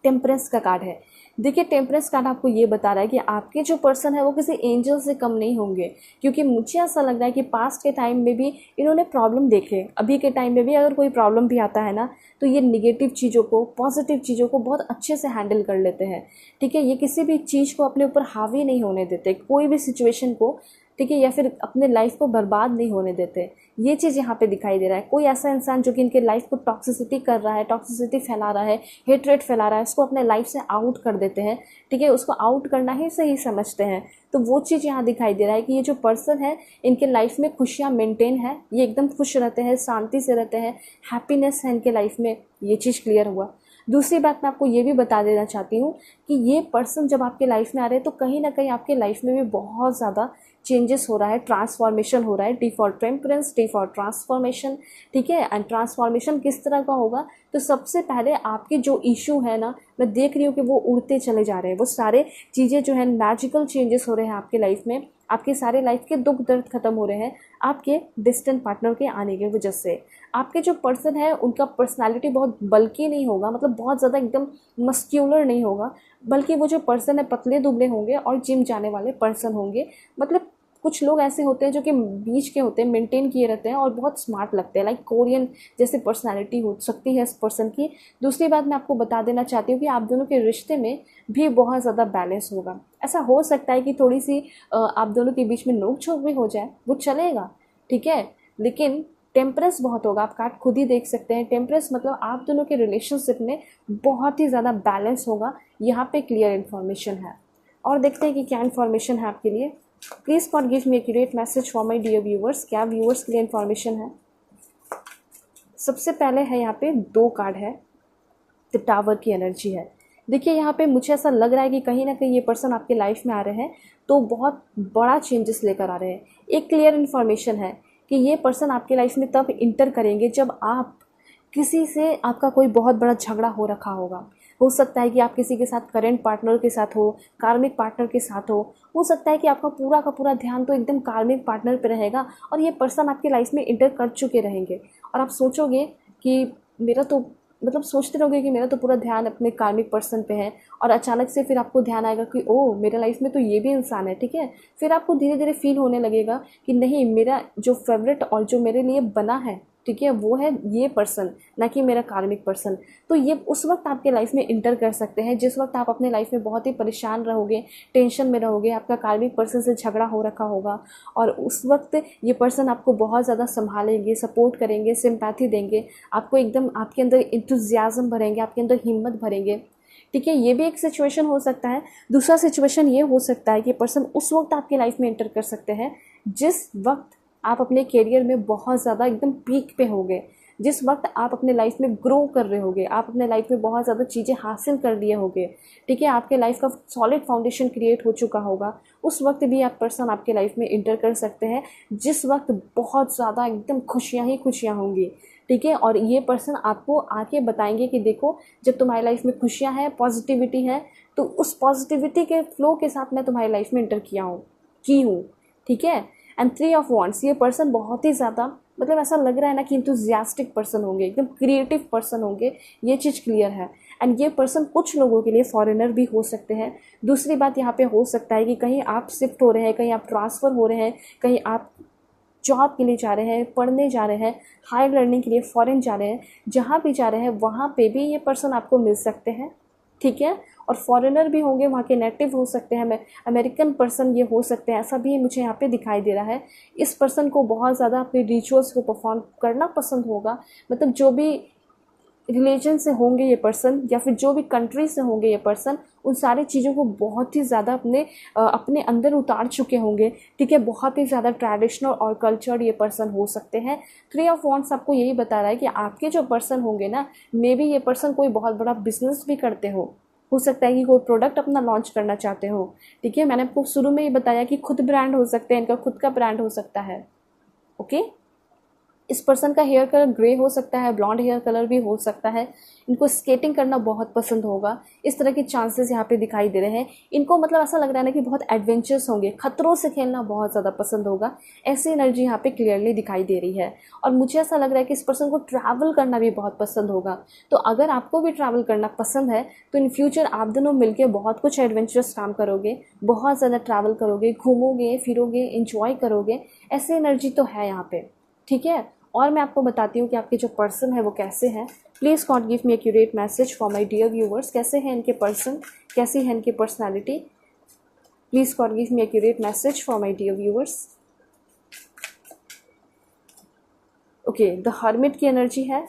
Temperance का कार्ड है। देखिए, टेम्परेंस कार्ड आपको ये बता रहा है कि आपके जो पर्सन है वो किसी एंजल से कम नहीं होंगे। क्योंकि मुझे ऐसा लग रहा है कि पास्ट के टाइम में भी इन्होंने प्रॉब्लम देखे, अभी के टाइम में भी अगर कोई प्रॉब्लम भी आता है ना तो ये निगेटिव चीज़ों को, पॉजिटिव चीज़ों को बहुत अच्छे से हैंडल कर लेते हैं, ठीक है। ये किसी भी चीज़ को अपने ऊपर हावी नहीं होने देते, कोई भी सिचुएशन को, ठीक है, या फिर अपने लाइफ को बर्बाद नहीं होने देते। ये चीज़ यहाँ पे दिखाई दे रहा है। कोई ऐसा इंसान जो कि इनके लाइफ को टॉक्सिसिटी कर रहा है, टॉक्सिसिटी फैला रहा है, हेट्रेट फैला रहा है, उसको अपने लाइफ से आउट कर देते हैं, ठीक है। उसको आउट करना ही सही समझते हैं। तो वो चीज़ यहाँ दिखाई दे रहा है कि ये जो पर्सन है इनके लाइफ में खुशियाँ मेंटेन है, ये एकदम खुश रहते हैं, शांति से रहते हैं, हैप्पीनेस है इनके लाइफ में। ये चीज़ क्लियर हुआ। दूसरी बात मैं आपको ये भी बता देना चाहती हूँ कि ये पर्सन जब आपके लाइफ में आ रहे हैं तो कहीं ना कहीं आपके लाइफ में भी बहुत ज़्यादा चेंजेस हो रहा है, ट्रांसफॉर्मेशन हो रहा है। T for temperance, T for transformation, ठीक है। एंड ट्रांसफॉर्मेशन किस तरह का होगा? तो सबसे पहले आपके जो इशू है ना, मैं देख रही हूँ कि वो उड़ते चले जा रहे हैं। वो सारे चीज़ें जो है मैजिकल चेंजेस हो रहे हैं आपके लाइफ में। आपके सारे लाइफ के दुख दर्द खत्म हो रहे हैं आपके डिस्टेंट पार्टनर के आने की वजह से। आपके जो पर्सन है उनका पर्सनालिटी बहुत बल्कि नहीं होगा, मतलब बहुत ज़्यादा एकदम मस्क्यूलर नहीं होगा, बल्कि वो जो पर्सन है पतले दुबले होंगे और जिम जाने वाले पर्सन होंगे। मतलब कुछ लोग ऐसे होते हैं जो कि बीच के होते हैं, मेंटेन किए रहते हैं और बहुत स्मार्ट लगते हैं, लाइक कोरियन जैसे पर्सनालिटी हो सकती है इस पर्सन की। दूसरी बात मैं आपको बता देना चाहती हूँ कि आप दोनों के रिश्ते में भी बहुत ज़्यादा बैलेंस होगा। ऐसा हो सकता है कि थोड़ी सी आप दोनों के बीच में नोक झोंक भी हो जाए, वो चलेगा, ठीक है, लेकिन टेम्परेंस बहुत होगा। आप कार्ड खुद ही देख सकते हैं, टेम्परेंस मतलब आप दोनों के रिलेशनशिप में बहुत ही ज़्यादा बैलेंस होगा। यहाँ पे क्लियर इन्फॉर्मेशन है। और देखते हैं कि क्या इन्फॉर्मेशन है आपके लिए। Please God give me accurate message for my dear viewers. क्या व्यूअर्स के लिए इन्फॉर्मेशन है? सबसे पहले है यहाँ पे 2 कार्ड है, द टावर की एनर्जी है। देखिए यहाँ पे मुझे ऐसा लग रहा है कि कहीं ना कहीं ये पर्सन आपके लाइफ में आ रहे हैं तो बहुत बड़ा चेंजेस लेकर आ रहे हैं। एक क्लियर इन्फॉर्मेशन है कि ये पर्सन आपके लाइफ में तब इंटर करेंगे जब आप किसी से आपका कोई बहुत बड़ा झगड़ा हो रखा होगा। हो सकता है कि आप किसी के साथ करंट पार्टनर के साथ हो, कार्मिक पार्टनर के साथ हो सकता है कि आपका पूरा का पूरा ध्यान तो एकदम कार्मिक पार्टनर पे रहेगा और ये पर्सन आपके लाइफ में इंटर कर चुके रहेंगे। और आप सोचोगे कि मेरा तो मतलब सोचते रहोगे कि मेरा तो पूरा ध्यान अपने कार्मिक पर्सन पे है, और अचानक से फिर आपको ध्यान आएगा कि ओह मेरे लाइफ में तो ये भी इंसान है, ठीक है। फिर आपको धीरे धीरे फील होने लगेगा कि नहीं, मेरा जो फेवरेट और जो मेरे लिए बना है, ठीक है, वो है ये पर्सन, ना कि मेरा कार्मिक पर्सन। तो ये उस वक्त आपके लाइफ में इंटर कर सकते हैं जिस वक्त आप अपने लाइफ में बहुत ही परेशान रहोगे, टेंशन में रहोगे, आपका कार्मिक पर्सन से झगड़ा हो रखा होगा, और उस वक्त ये पर्सन आपको बहुत ज़्यादा संभालेंगे, सपोर्ट करेंगे, सिंपैथी देंगे, आपको एकदम आपके अंदर इंथुजियाज्म भरेंगे, आपके अंदर हिम्मत भरेंगे, ठीक है। ये भी एक सिचुएशन हो सकता है। दूसरा सिचुएशन ये हो सकता है कि पर्सन उस वक्त आपके लाइफ में इंटर कर सकते हैं जिस वक्त आप अपने करियर में बहुत ज़्यादा एकदम पीक पे होगे, जिस वक्त आप अपने लाइफ में ग्रो कर रहे होगे, आप अपने लाइफ में बहुत ज़्यादा चीज़ें हासिल कर लिए होगे, ठीक है, आपके लाइफ का सॉलिड फाउंडेशन क्रिएट हो चुका होगा। उस वक्त भी आप पर्सन आपके लाइफ में इंटर कर सकते हैं जिस वक्त बहुत ज़्यादा एकदम खुशियाँ ही खुशियाँ होंगी, ठीक है। और ये पर्सन आपको आके बताएंगे कि देखो, जब तुम्हारी लाइफ में खुशियाँ हैं, पॉजिटिविटी है, तो उस पॉजिटिविटी के फ्लो के साथ मैं तुम्हारी लाइफ में इंटर की हूँ, ठीक है। एंड 3 ऑफ वॉन्ड्स, ये पर्सन बहुत ही ज़्यादा मतलब ऐसा लग रहा है ना कि इंथुजियास्टिक पर्सन होंगे, एकदम क्रिएटिव पर्सन होंगे, ये चीज़ क्लियर है। एंड ये पर्सन कुछ लोगों के लिए फॉरेनर भी हो सकते हैं। दूसरी बात यहाँ पे हो सकता है कि कहीं आप शिफ्ट हो रहे हैं, कहीं आप ट्रांसफ़र हो रहे हैं, कहीं आप जॉब के लिए जा रहे हैं, पढ़ने जा रहे हैं, हायर लर्निंग के लिए फॉरेन जा रहे हैं, जहाँ भी जा रहे हैं वहाँ पे भी ये पर्सन आपको मिल सकते हैं, ठीक है। और फॉरेनर भी होंगे, वहाँ के नेटिव हो सकते हैं, अमेरिकन पर्सन ये हो सकते हैं, ऐसा भी मुझे यहाँ पे दिखाई दे रहा है। इस पर्सन को बहुत ज़्यादा अपने रिचुअल्स को परफॉर्म करना पसंद होगा, मतलब जो भी रिलीजन से होंगे ये पर्सन या फिर जो भी कंट्री से होंगे ये पर्सन, उन सारी चीज़ों को बहुत ही ज़्यादा अपने अंदर उतार चुके होंगे, ठीक है। बहुत ही ज़्यादा ट्रेडिशनल और कल्चर्ड ये पर्सन हो सकते हैं। 3 ऑफ वॉन्ड्स आपको यही बता रहा है कि आपके जो पर्सन होंगे ना, मे बी ये पर्सन कोई बहुत बड़ा बिजनेस भी करते हो सकता है कि कोई प्रोडक्ट अपना लॉन्च करना चाहते हो, ठीक है। मैंने आपको शुरू में ही बताया कि खुद ब्रांड हो सकते हैं, इनका खुद का ब्रांड हो सकता है, ओके। इस पर्सन का हेयर कलर ग्रे हो सकता है, ब्लॉन्ड हेयर कलर भी हो सकता है। इनको स्केटिंग करना बहुत पसंद होगा, इस तरह के चांसेस यहाँ पे दिखाई दे रहे हैं। इनको मतलब ऐसा लग रहा है ना कि बहुत एडवेंचरस होंगे, खतरों से खेलना बहुत ज़्यादा पसंद होगा, ऐसी एनर्जी यहाँ पे क्लियरली दिखाई दे रही है। और मुझे ऐसा लग रहा है कि इस पर्सन को ट्रैवल करना भी बहुत पसंद होगा। तो अगर आपको भी ट्रैवल करना पसंद है तो इन फ्यूचर आप दोनों मिलकर बहुत कुछ एडवेंचरस काम करोगे, बहुत ज़्यादा ट्रैवल करोगे, घूमोगे फिरोगे, इंजॉय करोगे, ऐसी एनर्जी तो है यहाँ पे, ठीक है। और मैं आपको बताती हूँ कि आपके जो पर्सन है वो कैसे हैं। Please God give me accurate message for my dear viewers. कैसे हैं इनके पर्सन, कैसी है इनकी personality? Please God give me accurate message for my dear viewers. Okay, the hermit की एनर्जी है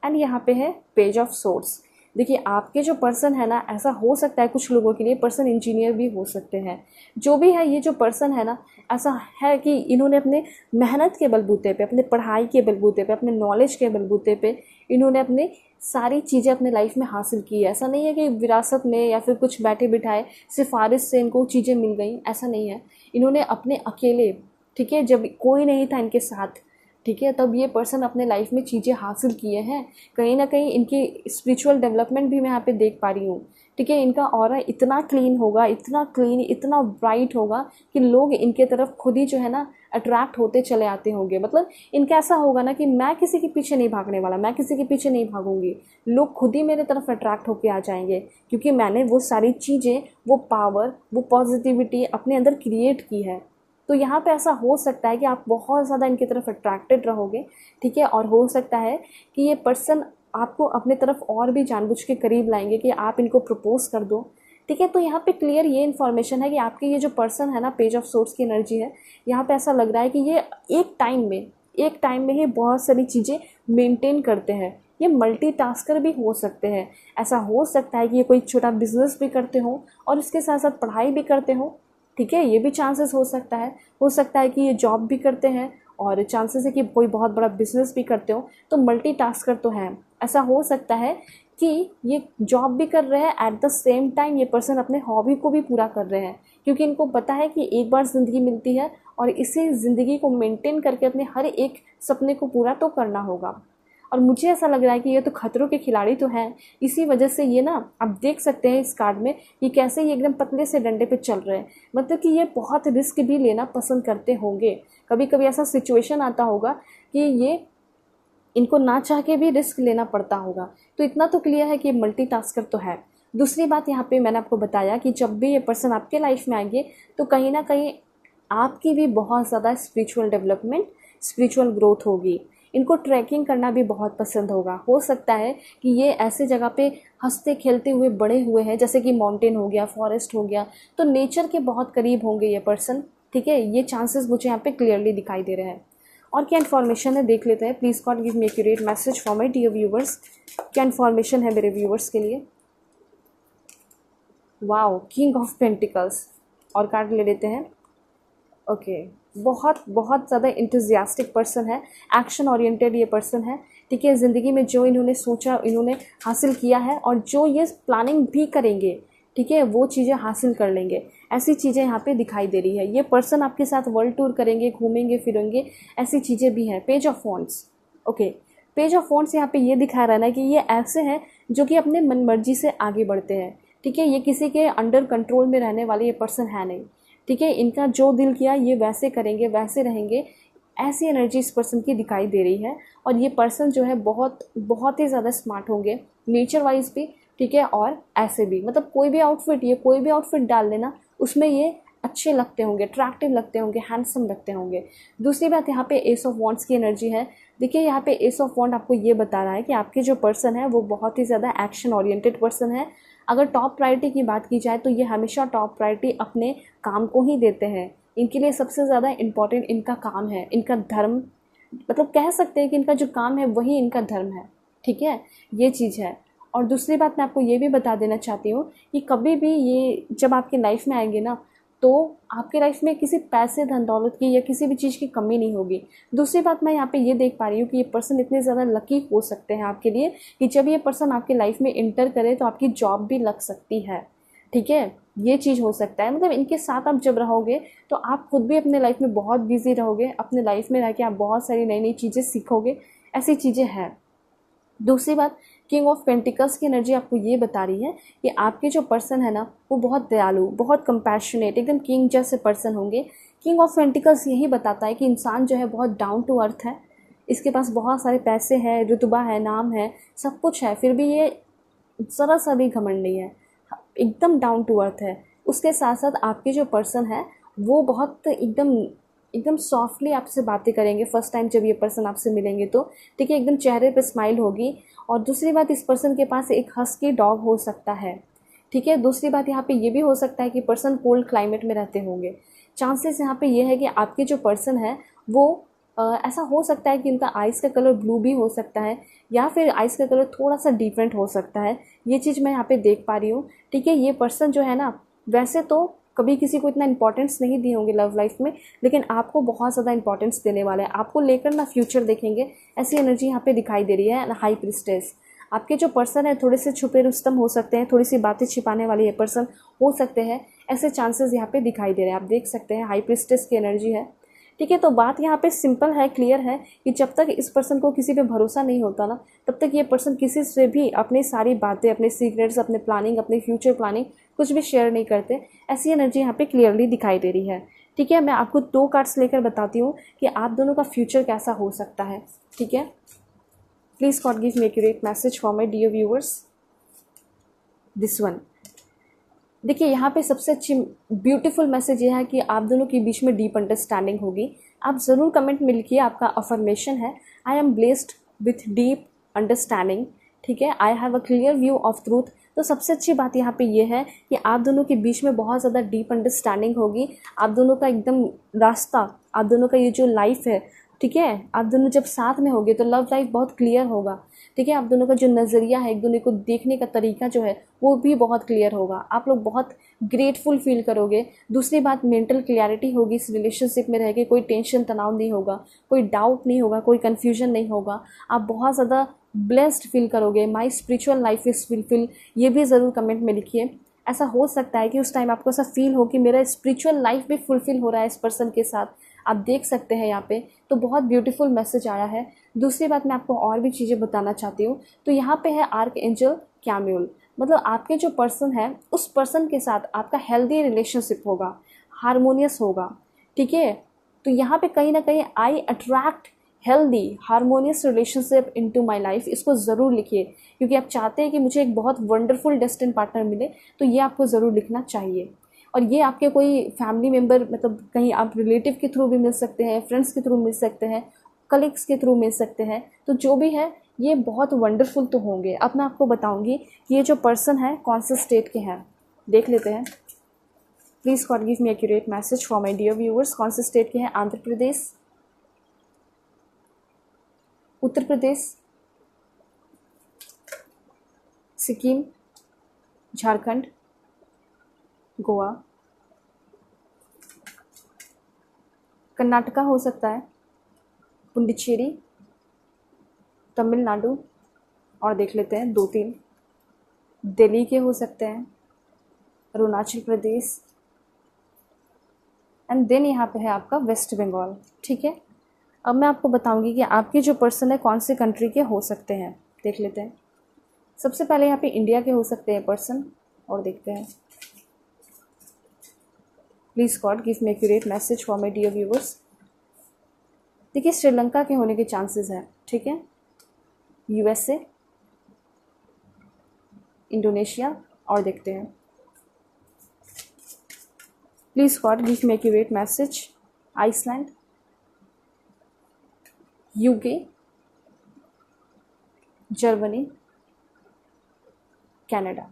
एंड यहाँ पे है पेज ऑफ सोर्ड्स। देखिए आपके जो पर्सन है ना, ऐसा हो सकता है कुछ लोगों के लिए पर्सन इंजीनियर भी हो सकते हैं। जो भी है ये जो पर्सन है ना, ऐसा है कि इन्होंने अपने मेहनत के बलबूते पे, अपने पढ़ाई के बलबूते पे, अपने नॉलेज के बलबूते पे इन्होंने अपने सारी चीज़ें अपने लाइफ में हासिल की है। ऐसा नहीं है कि विरासत में या फिर कुछ बैठे बिठाए सिफारिश से इनको चीज़ें मिल गई, ऐसा नहीं है। इन्होंने अपने अकेले, ठीक है, जब कोई नहीं था इनके साथ, ठीक है, तब ये पर्सन अपने लाइफ में चीज़ें हासिल किए हैं। कहीं ना कहीं इनकी स्पिरिचुअल डेवलपमेंट भी मैं यहाँ पे देख पा रही हूँ, ठीक है। इनका ऑरा इतना क्लीन होगा, इतना क्लीन, इतना ब्राइट होगा कि लोग इनके तरफ खुद ही जो है ना अट्रैक्ट होते चले आते होंगे। मतलब इनका ऐसा होगा ना कि मैं किसी के पीछे नहीं भागने वाला, मैं किसी के पीछे नहीं भागूंगी, लोग खुद ही मेरे तरफ अट्रैक्ट होके आ जाएंगे, क्योंकि मैंने वो सारी चीज़ें, वो पावर, वो पॉजिटिविटी अपने अंदर क्रिएट की है, तो यहाँ पे ऐसा हो सकता है कि आप बहुत ज़्यादा इनकी तरफ अट्रैक्टेड रहोगे, ठीक है। और हो सकता है कि ये पर्सन आपको अपने तरफ और भी जानबूझ के करीब लाएंगे कि आप इनको प्रपोज कर दो, ठीक है। तो यहाँ पे क्लियर ये इन्फॉर्मेशन है कि आपके ये जो पर्सन है ना, पेज ऑफ सोर्स की एनर्जी है, यहाँ पे ऐसा लग रहा है कि ये एक टाइम में ही बहुत सारी चीज़ें मेंटेन करते हैं। ये मल्टीटास्कर भी हो सकते हैं। ऐसा हो सकता है कि ये कोई छोटा बिजनेस भी करते हो और इसके साथ साथ पढ़ाई भी करते हो, ठीक है। ये भी चांसेस हो सकता है। हो सकता है कि ये जॉब भी करते हैं और चांसेस है कि कोई बहुत बड़ा बिजनेस भी करते हो। तो मल्टीटास्कर तो है। ऐसा हो सकता है कि ये जॉब भी कर रहे हैं, एट द सेम टाइम ये पर्सन अपने हॉबी को भी पूरा कर रहे हैं, क्योंकि इनको पता है कि एक बार ज़िंदगी मिलती है और इसी ज़िंदगी को मेंटेन करके अपने हर एक सपने को पूरा तो करना होगा। और मुझे ऐसा लग रहा है कि ये तो खतरों के खिलाड़ी तो हैं। इसी वजह से ये ना, आप देख सकते हैं इस कार्ड में ये कैसे ये एकदम पतले से डंडे पे चल रहे हैं। मतलब कि ये बहुत रिस्क भी लेना पसंद करते होंगे। कभी कभी ऐसा सिचुएशन आता होगा कि ये इनको ना चाह के भी रिस्क लेना पड़ता होगा। तो इतना तो क्लियर है कि ये मल्टीटास्कर तो है। दूसरी बात यहाँ पे मैंने आपको बताया कि जब भी ये पर्सन आपके लाइफ में आएंगे तो कहीं ना कहीं आपकी भी बहुत ज़्यादा स्पिरिचुअल डेवलपमेंट, स्पिरिचुअल ग्रोथ होगी। इनको ट्रैकिंग करना भी बहुत पसंद होगा। हो सकता है कि ये ऐसे जगह पे हंसते खेलते हुए बड़े हुए हैं, जैसे कि माउंटेन हो गया, फॉरेस्ट हो गया, तो नेचर के बहुत करीब होंगे ये पर्सन, ठीक है। ये चांसेस मुझे यहाँ पे क्लियरली दिखाई दे रहे हैं। और क्या इन्फॉर्मेशन है देख लेते हैं। Please God give me accurate message for my dear viewers. क्या इन्फॉर्मेशन है मेरे व्यूवर्स के लिए। Wow, king of pentacles. और कार्ड ले लेते हैं। ओके, बहुत बहुत ज़्यादा इंथुजियास्टिक पर्सन है, एक्शन ओरिएंटेड ये पर्सन है, ठीक है। ज़िंदगी में जो इन्होंने सोचा इन्होंने हासिल किया है, और जो ये प्लानिंग भी करेंगे, ठीक है, वो चीज़ें हासिल कर लेंगे। ऐसी चीज़ें यहाँ पे दिखाई दे रही है। ये पर्सन आपके साथ वर्ल्ड टूर करेंगे, घूमेंगे फिरेंगे, ऐसी चीज़ें भी हैं। Page of wands. Okay, page of wands यहाँ पे ये दिखा रहा है कि ये ऐसे हैं जो कि अपने मन मर्जी से आगे बढ़ते हैं, ठीक है। ये किसी के अंडर कंट्रोल में रहने वाले ये पर्सन है नहीं, ठीक है। इनका जो दिल किया ये वैसे करेंगे, वैसे रहेंगे। ऐसी एनर्जी इस पर्सन की दिखाई दे रही है। और ये पर्सन जो है बहुत बहुत ही ज़्यादा स्मार्ट होंगे, नेचर वाइज भी, ठीक है। और ऐसे भी, मतलब कोई भी आउटफिट डाल लेना, उसमें ये अच्छे लगते होंगे, अट्रैक्टिव लगते होंगे, हैंडसम लगते होंगे। दूसरी बात, यहाँ पे एस ऑफ वॉन्ड्स की एनर्जी है। देखिए यहाँ पे एस ऑफ वॉन्ड आपको ये बता रहा है कि आपके जो पर्सन है वो बहुत ही ज़्यादा एक्शन ओरिएंटेड पर्सन है। अगर टॉप प्रायोरिटी की बात की जाए तो ये हमेशा टॉप प्रायोरिटी अपने काम को ही देते हैं। इनके लिए सबसे ज़्यादा इम्पॉर्टेंट इनका काम है, इनका धर्म, मतलब कह सकते हैं कि इनका जो काम है वही इनका धर्म है, ठीक है। ये चीज़ है। और दूसरी बात मैं आपको ये भी बता देना चाहती हूँ कि कभी भी ये जब आपके लाइफ में आएंगे ना, तो आपके लाइफ में किसी पैसे, धन दौलत की या किसी भी चीज़ की कमी नहीं होगी। दूसरी बात मैं यहाँ पे ये देख पा रही हूँ कि ये पर्सन इतने ज़्यादा लकी हो सकते हैं आपके लिए कि जब ये पर्सन आपके लाइफ में इंटर करे तो आपकी जॉब भी लग सकती है, ठीक है। ये चीज़ हो सकता है। मतलब इनके साथ आप जब रहोगे तो आप खुद भी अपने लाइफ में बहुत बिजी रहोगे, अपने लाइफ में रह के आप बहुत सारी नई नई चीज़ें सीखोगे, ऐसी चीज़ें हैं। दूसरी बात, किंग ऑफ पेंटिकल्स की एनर्जी आपको ये बता रही है कि आपके जो पर्सन है ना वो बहुत दयालु, बहुत कंपैशनेट, एकदम किंग जैसे पर्सन होंगे। किंग ऑफ पेंटिकल्स यही बताता है कि इंसान जो है बहुत डाउन टू अर्थ है, इसके पास बहुत सारे पैसे हैं, रुतबा है, नाम है, सब कुछ है, फिर भी ये ज़रा सा भी घमंड नहीं है, एकदम डाउन टू अर्थ है। उसके साथ साथ आपके जो पर्सन है वो बहुत एकदम एकदम सॉफ्टली आपसे बातें करेंगे फर्स्ट टाइम जब ये पर्सन आपसे मिलेंगे तो, ठीक है। एकदम चेहरे पे स्माइल होगी। और दूसरी बात, इस पर्सन के पास एक हस्की डॉग हो सकता है, ठीक है। दूसरी बात यहाँ पे ये भी हो सकता है कि पर्सन कोल्ड क्लाइमेट में रहते होंगे। चांसेस यहाँ पे ये है कि आपके जो पर्सन है वो ऐसा हो सकता है कि उनका आइज़ का कलर ब्लू भी हो सकता है, या फिर आइज़ का कलर थोड़ा सा डिफरेंट हो सकता है। ये चीज़ मैं यहाँ पे देख पा रही हूँ, ठीक है। ये पर्सन जो है ना, वैसे तो कभी किसी को इतना इंपॉर्टेंस नहीं दिए होंगे लव लाइफ में, लेकिन आपको बहुत ज़्यादा इंपॉर्टेंस देने वाले हैं, आपको लेकर ना फ्यूचर देखेंगे। ऐसी एनर्जी यहाँ पे दिखाई दे रही है। हाई प्रिस्टेस, आपके जो पर्सन है थोड़े से छुपे रुस्तम हो सकते हैं, थोड़ी सी बातें छिपाने वाले ये पर्सन हो सकते हैं, ऐसे चांसेस यहाँ पे दिखाई दे रहे हैं। आप देख सकते हैं हाई प्रिस्टेस की एनर्जी है, ठीक है। तो बात यहाँ पे सिंपल है, क्लियर है कि जब तक इस पर्सन को किसी पे भरोसा नहीं होता ना, तब तक ये पर्सन किसी से भी अपनी सारी बातें, अपने सीक्रेट्स, अपने प्लानिंग, अपने फ्यूचर प्लानिंग कुछ भी शेयर नहीं करते। ऐसी एनर्जी यहाँ पे क्लियरली दिखाई दे रही है, ठीक है। मैं आपको 2 कार्ड्स लेकर बताती हूँ कि आप दोनों का फ्यूचर कैसा हो सकता है, ठीक है। Please God give me accurate message for my dear viewers. This one, देखिए यहाँ पे सबसे अच्छी ब्यूटीफुल मैसेज ये है कि आप दोनों के बीच में डीप अंडरस्टैंडिंग होगी। आप ज़रूर कमेंट में लिखिए, आपका अफर्मेशन है I am blessed with deep understanding, ठीक है, I have a clear view of truth. तो सबसे अच्छी बात यहाँ पे ये है कि आप दोनों के बीच में बहुत ज़्यादा डीप अंडरस्टैंडिंग होगी। आप दोनों का एकदम रास्ता, आप दोनों का ये जो लाइफ है, ठीक है, आप दोनों जब साथ में होगे तो लव लाइफ बहुत क्लियर होगा, ठीक है। आप दोनों का जो नज़रिया है, एक दूसरे को देखने का तरीका जो है वो भी बहुत क्लियर होगा। आप लोग बहुत ग्रेटफुल फील करोगे। दूसरी बात, मेंटल क्लियरिटी होगी इस रिलेशनशिप में रह के। कोई टेंशन तनाव नहीं होगा, कोई डाउट नहीं होगा, कोई कन्फ्यूजन नहीं होगा। आप बहुत ज़्यादा ब्लेस्ड फील करोगे। My spiritual life is fulfil, ये भी ज़रूर कमेंट में लिखिए। ऐसा हो सकता है कि उस टाइम आपको ऐसा फील हो कि मेरा स्पिरिचुअल लाइफ भी फुलफिल हो रहा है इस पर्सन के साथ, आप देख सकते हैं यहाँ पे। तो बहुत ब्यूटीफुल मैसेज आया है। दूसरी बात, मैं आपको और भी चीज़ें बताना चाहती हूँ। तो यहाँ पे है आर्क एंजल कैम्यूल, मतलब आपके जो पर्सन है उस पर्सन के साथ आपका हेल्दी रिलेशनशिप होगा, हारमोनियस होगा, ठीक है। तो यहाँ पे कहीं ना कहीं I attract healthy harmonious relationship into my life, इसको ज़रूर लिखिए, क्योंकि आप चाहते हैं कि मुझे एक बहुत वंडरफुल डेस्टिन पार्टनर मिले। तो ये आपको ज़रूर लिखना चाहिए। और ये आपके कोई फैमिली मेम्बर, मतलब कहीं आप रिलेटिव के थ्रू भी मिल सकते हैं, फ्रेंड्स के थ्रू मिल सकते हैं, कलीग्स के थ्रू मिल सकते हैं। तो जो भी है ये बहुत वंडरफुल तो होंगे। अब मैं आपको बताऊंगी कि ये जो पर्सन है कौन से स्टेट के हैं, देख लेते हैं। Please God give me accurate message for my dear viewers. कौन से स्टेट के हैं? आंध्र प्रदेश, उत्तर प्रदेश, सिक्किम, झारखंड, गोवा, कर्नाटका हो सकता है, पुडुचेरी, तमिलनाडु, और देख लेते हैं 2-3 दिल्ली के हो सकते हैं, अरुणाचल प्रदेश, एंड देन यहाँ पे है आपका वेस्ट बंगाल, ठीक है। अब मैं आपको बताऊंगी कि आपके जो पर्सन है कौन से कंट्री के हो सकते हैं, देख लेते हैं। सबसे पहले यहाँ पे इंडिया के हो सकते हैं पर्सन, और देखते हैं। Please God give me accurate message for my dear viewers. देखिए श्रीलंका के होने के चांसेस हैं, ठीक है, यूएसए, इंडोनेशिया, और देखते हैं। Please God give me accurate message, Iceland, UK, Germany, Canada,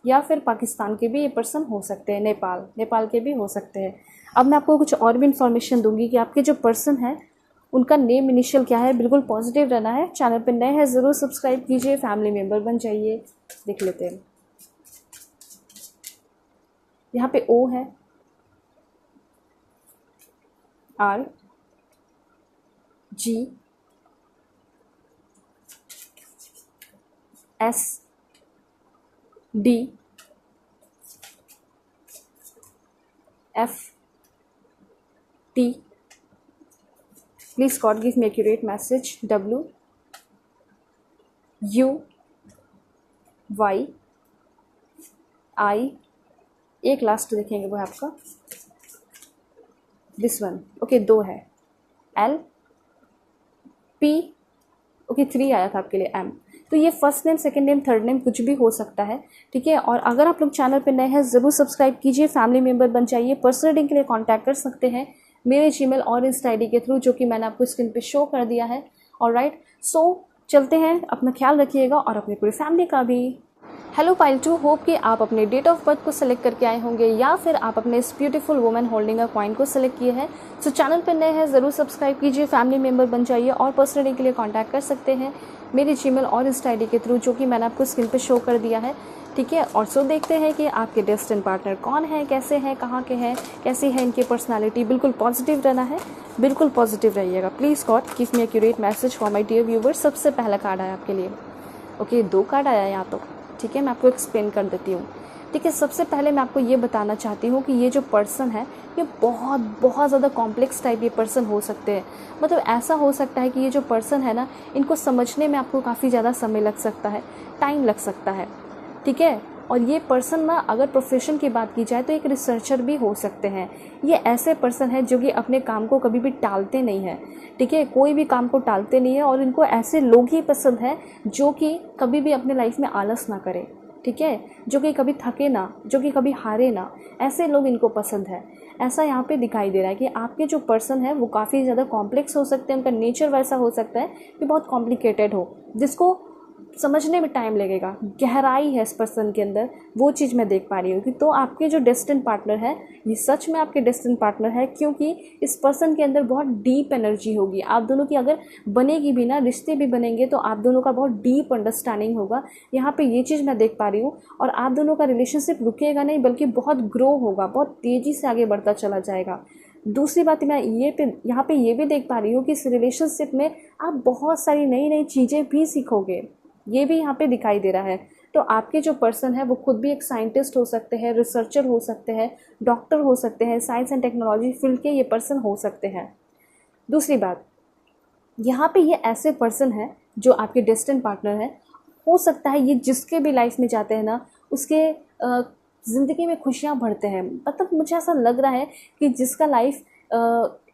या फिर पाकिस्तान के भी ये पर्सन हो सकते हैं, नेपाल के भी हो सकते हैं। अब मैं आपको कुछ और भी इन्फॉर्मेशन दूंगी कि आपके जो पर्सन है उनका नेम इनिशियल क्या है। बिल्कुल पॉजिटिव रहना है। चैनल पर नए हैं ज़रूर सब्सक्राइब कीजिए, फैमिली मेम्बर बन जाइए। देख लेते हैं। यहाँ पे ओ है, R, G, S, D, F, T, please God give me accurate message, W, U, Y, I, एक लास्ट देखेंगे वो है आपका दिस वन, ओके 2 है, एल, पी, ओके 3 आया था आपके लिए, एम। तो ये first name, second name, third name कुछ भी हो सकता है, ठीक है। और अगर आप लोग चैनल पे नए हैं ज़रूर सब्सक्राइब कीजिए, फैमिली मेम्बर बन जाइए। पर्सनल रीडिंग के लिए कांटेक्ट कर सकते हैं मेरे जीमेल और इंस्टा आईडी के थ्रू, जो कि मैंने आपको स्क्रीन पे शो कर दिया है। ऑलराइट, सो चलते हैं, अपना ख्याल रखिएगा और अपनी पूरी फैमिली का भी। हेलो पाइल 2, होप कि आप अपने डेट ऑफ बर्थ को सेलेक्ट करके आए होंगे, या फिर आप अपने इस beautiful women holding a coin को सेलेक्ट किए हैं। सो चैनल पर नए हैं ज़रूर सब्सक्राइब कीजिए, फैमिली मेम्बर बन जाइए, और पर्सनल रीडिंग के लिए कांटेक्ट कर सकते हैं मेरे जीमेल और इंस्टा आईडी के थ्रू, जो कि मैंने आपको स्क्रीन पे शो कर दिया है, ठीक है। और सो देखते हैं कि आपके डेस्टिन पार्टनर कौन है, कैसे हैं, कहाँ के हैं, कैसी है इनकी पर्सनालिटी। बिल्कुल पॉजिटिव रहना है, बिल्कुल पॉजिटिव रहिएगा। Please God give me accurate message for my dear viewers. सबसे पहला कार्ड आया आपके लिए, ओके 2 कार्ड आया यहाँ तो, ठीक है। मैं आपको एक्सप्लेन कर देती हूँ, ठीक है। सबसे पहले मैं आपको ये बताना चाहती हूँ कि ये जो पर्सन है ये बहुत ज़्यादा कॉम्प्लेक्स टाइप ये पर्सन हो सकते हैं। मतलब ऐसा हो सकता है कि ये जो पर्सन है ना, इनको समझने में आपको काफ़ी ज़्यादा समय लग सकता है, टाइम लग सकता है, ठीक है। और ये पर्सन ना, अगर प्रोफेशन की बात की जाए तो एक रिसर्चर भी हो सकते हैं। ये ऐसे पर्सन है जो कि अपने काम को कभी भी टालते नहीं हैं, ठीक है, कोई भी काम को टालते नहीं है। और इनको ऐसे लोग ही पसंद है जो कि कभी भी अपने लाइफ में आलस ना करें, ठीक है, जो कि कभी थके ना, जो कि कभी हारे ना, ऐसे लोग इनको पसंद है। ऐसा यहाँ पे दिखाई दे रहा है कि आपके जो पर्सन है वो काफ़ी ज़्यादा कॉम्प्लेक्स हो सकते हैं, उनका नेचर वैसा हो सकता है कि बहुत कॉम्प्लिकेटेड हो, जिसको समझने में टाइम लगेगा, गहराई है इस पर्सन के अंदर, वो चीज़ मैं देख पा रही हूँ कि तो आपके जो डेस्टिन्ड पार्टनर है ये सच में आपके डेस्टिन्ड पार्टनर है, क्योंकि इस पर्सन के अंदर बहुत डीप एनर्जी होगी। आप दोनों की अगर बनेगी भी ना, रिश्ते भी बनेंगे तो आप दोनों का बहुत डीप अंडरस्टैंडिंग होगा, यहाँ पे ये चीज़ मैं देख पा रही हूँ। और आप दोनों का रिलेशनशिप रुकेगा नहीं, बल्कि बहुत ग्रो होगा, बहुत तेज़ी से आगे बढ़ता चला जाएगा। दूसरी बात मैं यहाँ पे ये भी देख पा रही हूँ कि इस रिलेशनशिप में आप बहुत सारी नई नई चीज़ें भी सीखोगे, ये भी यहाँ पे दिखाई दे रहा है। तो आपके जो पर्सन है वो खुद भी एक साइंटिस्ट हो सकते हैं, रिसर्चर हो सकते हैं, डॉक्टर हो सकते हैं, साइंस एंड टेक्नोलॉजी फील्ड के ये पर्सन हो सकते हैं। दूसरी बात, यहाँ पे ये ऐसे पर्सन है जो आपके डेस्टिन्ड पार्टनर है, हो सकता है ये जिसके भी लाइफ में जाते हैं ना, उसके ज़िंदगी में खुशियाँ बढ़ते हैं। मतलब मुझे ऐसा लग रहा है कि जिसका लाइफ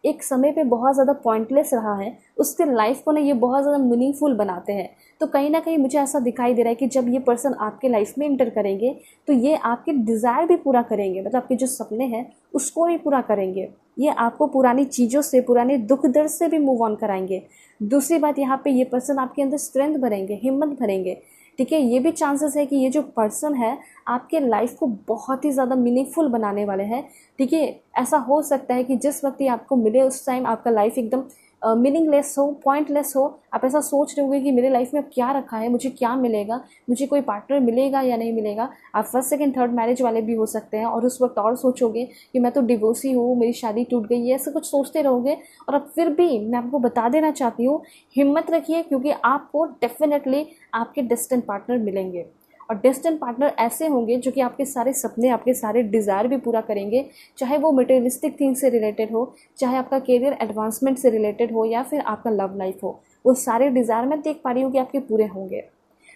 एक समय पे बहुत ज़्यादा पॉइंटलेस रहा है, उसके लाइफ को ना ये बहुत ज़्यादा मीनिंगफुल बनाते हैं। तो कहीं ना कहीं मुझे ऐसा दिखाई दे रहा है कि जब ये पर्सन आपके लाइफ में इंटर करेंगे तो ये आपके डिज़ायर भी पूरा करेंगे, मतलब आपके जो सपने हैं उसको भी पूरा करेंगे। ये आपको पुरानी चीज़ों से, पुराने दुख दर्द से भी मूव ऑन कराएंगे। दूसरी बात, यहाँ पे ये पर्सन आपके अंदर स्ट्रेंथ भरेंगे, हिम्मत भरेंगे। ठीक है, ये भी चांसेस है कि ये जो पर्सन है आपके लाइफ को बहुत ही ज़्यादा मीनिंगफुल बनाने वाले हैं। ठीक है, ऐसा हो सकता है कि जिस वक्त ये आपको मिले उस टाइम आपका लाइफ एकदम मीनिंगलेस हो, पॉइंटलेस हो। आप ऐसा सोच रहे होंगे कि मेरे लाइफ में अब क्या रखा है, मुझे क्या मिलेगा, मुझे कोई पार्टनर मिलेगा या नहीं मिलेगा। आप फर्स्ट सेकंड थर्ड मैरिज वाले भी हो सकते हैं और उस वक्त और सोचोगे कि मैं तो डिवोर्सी हूँ, मेरी शादी टूट गई है, ऐसा कुछ सोचते रहोगे। और अब फिर भी मैं आपको बता देना चाहती हूँ, हिम्मत रखिए, क्योंकि आपको डेफिनेटली आपके डेस्टिन्ड पार्टनर मिलेंगे। और डेस्टिन्ड पार्टनर ऐसे होंगे जो कि आपके सारे सपने, आपके सारे डिज़ायर भी पूरा करेंगे, चाहे वो मटेरियलिस्टिक थिंग से रिलेटेड हो, चाहे आपका करियर एडवांसमेंट से रिलेटेड हो, या फिर आपका लव लाइफ हो। वो सारे डिज़ायर मैं देख पा रही हूँ कि आपके पूरे होंगे।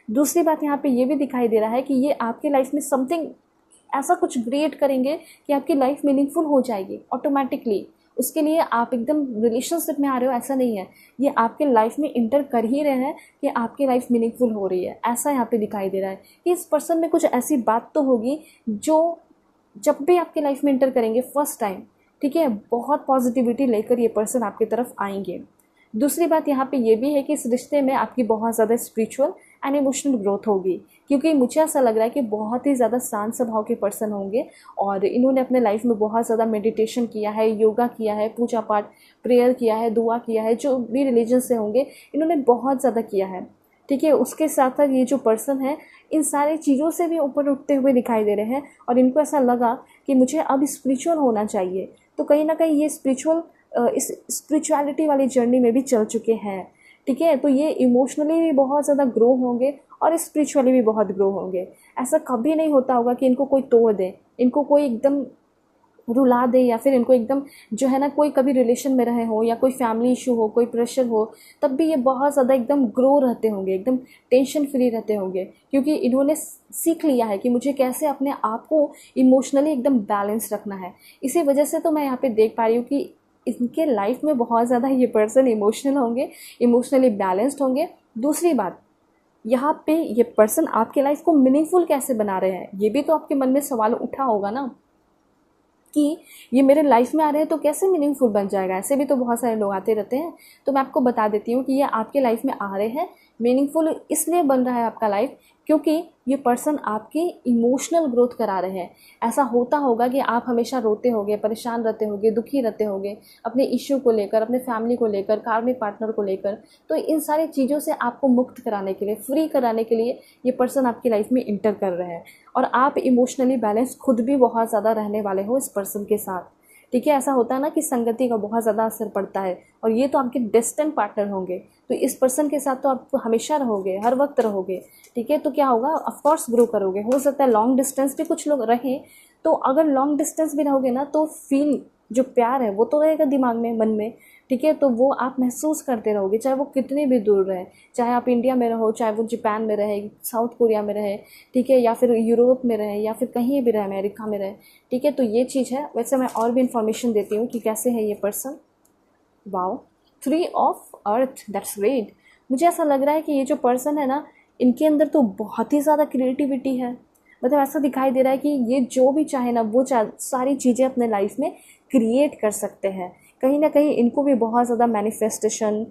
दूसरी बात, यहाँ पे ये भी दिखाई दे रहा है कि ये आपके लाइफ में समथिंग ऐसा कुछ क्रिएट करेंगे कि आपकी लाइफ मीनिंगफुल हो जाएगी ऑटोमेटिकली। उसके लिए आप एकदम रिलेशनशिप में आ रहे हो ऐसा नहीं है, ये आपके लाइफ में इंटर कर ही रहे हैं कि आपकी लाइफ मीनिंगफुल हो रही है। ऐसा यहाँ पे दिखाई दे रहा है कि इस पर्सन में कुछ ऐसी बात तो होगी जो जब भी आपके लाइफ में इंटर करेंगे फर्स्ट टाइम, ठीक है, बहुत पॉजिटिविटी लेकर ये पर्सन आपकी तरफ आएंगे। दूसरी बात यहाँ पे ये भी है कि इस रिश्ते में आपकी बहुत ज़्यादा स्पिरिचुअल एंड इमोशनल ग्रोथ होगी, क्योंकि मुझे ऐसा लग रहा है कि बहुत ही ज़्यादा शांत स्वभाव के पर्सन होंगे और इन्होंने अपने लाइफ में बहुत ज़्यादा मेडिटेशन किया है, योगा किया है, पूजा पाठ, प्रेयर किया है, दुआ किया है, जो भी रिलीजन से होंगे इन्होंने बहुत ज़्यादा किया है। ठीक है, उसके साथ साथ ये जो पर्सन है इन सारी चीज़ों से भी ऊपर उठते हुए दिखाई दे रहे हैं और इनको ऐसा लगा कि मुझे अब स्पिरिचुअल होना चाहिए। तो कहीं ना कहीं ये इस स्पिरिचुअलिटी वाली जर्नी में भी चल चुके हैं। ठीक है, तो ये इमोशनली भी बहुत ज़्यादा ग्रो होंगे और स्पिरिचुअली भी बहुत ग्रो होंगे। ऐसा कभी नहीं होता होगा कि इनको कोई तोड़ दे, इनको कोई एकदम रुला दे, या फिर इनको एकदम जो है ना, कोई कभी रिलेशन में रहे हो या कोई फैमिली इशू हो, कोई प्रेशर हो, तब भी ये बहुत ज़्यादा एकदम ग्रो रहते होंगे, एकदम टेंशन फ्री रहते होंगे, क्योंकि इन्होंने सीख लिया है कि मुझे कैसे अपने आप को इमोशनली एकदम बैलेंस रखना है। इसी वजह से तो मैं यहाँ पे देख पा रही हूँ कि इनके लाइफ में बहुत ज़्यादा ये पर्सन इमोशनल होंगे, इमोशनली बैलेंस्ड होंगे। दूसरी बात, यहाँ पे ये पर्सन आपके लाइफ को मीनिंगफुल कैसे बना रहे हैं, ये भी तो आपके मन में सवाल उठा होगा ना कि ये मेरे लाइफ में आ रहे हैं तो कैसे मीनिंगफुल बन जाएगा। ऐसे भी तो बहुत सारे लोग आते रहते हैं। तो मैं आपको बता देती हूँ कि ये आपके लाइफ में आ रहे हैं, मीनिंगफुल इसलिए बन रहा है आपका लाइफ क्योंकि ये पर्सन आपकी इमोशनल ग्रोथ करा रहे हैं। ऐसा होता होगा कि आप हमेशा रोते होगे, परेशान रहते होगे, दुखी रहते होगे अपने इश्यू को लेकर, अपने फैमिली को लेकर, कार्मिक पार्टनर को लेकर। तो इन सारी चीज़ों से आपको मुक्त कराने के लिए, फ्री कराने के लिए ये पर्सन आपकी लाइफ में इंटर कर रहे हैं और आप इमोशनली बैलेंस खुद भी बहुत ज़्यादा रहने वाले हो इस पर्सन के साथ। ठीक है, ऐसा होता है ना कि संगति का बहुत ज़्यादा असर पड़ता है और ये तो आपके डेस्टिन्ड पार्टनर होंगे, तो इस पर्सन के साथ तो आप हमेशा रहोगे, हर वक्त रहोगे। ठीक है, तो क्या होगा, ऑफकोर्स ग्रो करोगे। हो सकता है लॉन्ग डिस्टेंस भी कुछ लोग रहें, तो अगर लॉन्ग डिस्टेंस भी रहोगे ना तो फील जो प्यार है वो तो रहेगा दिमाग में, मन में। ठीक है, तो वो आप महसूस करते रहोगे, चाहे वो कितने भी दूर रहे, चाहे आप इंडिया में रहो, चाहे वो जापान में रहे, साउथ कोरिया में रहे, ठीक है, या फिर यूरोप में रहे, या फिर कहीं भी रहे, अमेरिका में रहे। ठीक है, तो ये चीज़ है। वैसे मैं और भी इन्फॉर्मेशन देती हूँ कि कैसे है ये person. Wow, 3 of earth, that's great. मुझे ऐसा लग रहा है कि ये जो पर्सन है ना, इनके अंदर तो बहुत ही ज़्यादा क्रिएटिविटी है। मतलब ऐसा दिखाई दे रहा है कि ये जो भी चाहे ना वो सारी चीज़ें अपने लाइफ में क्रिएट कर सकते हैं। कहीं ना कहीं इनको भी बहुत ज़्यादा मैनिफेस्टेशन,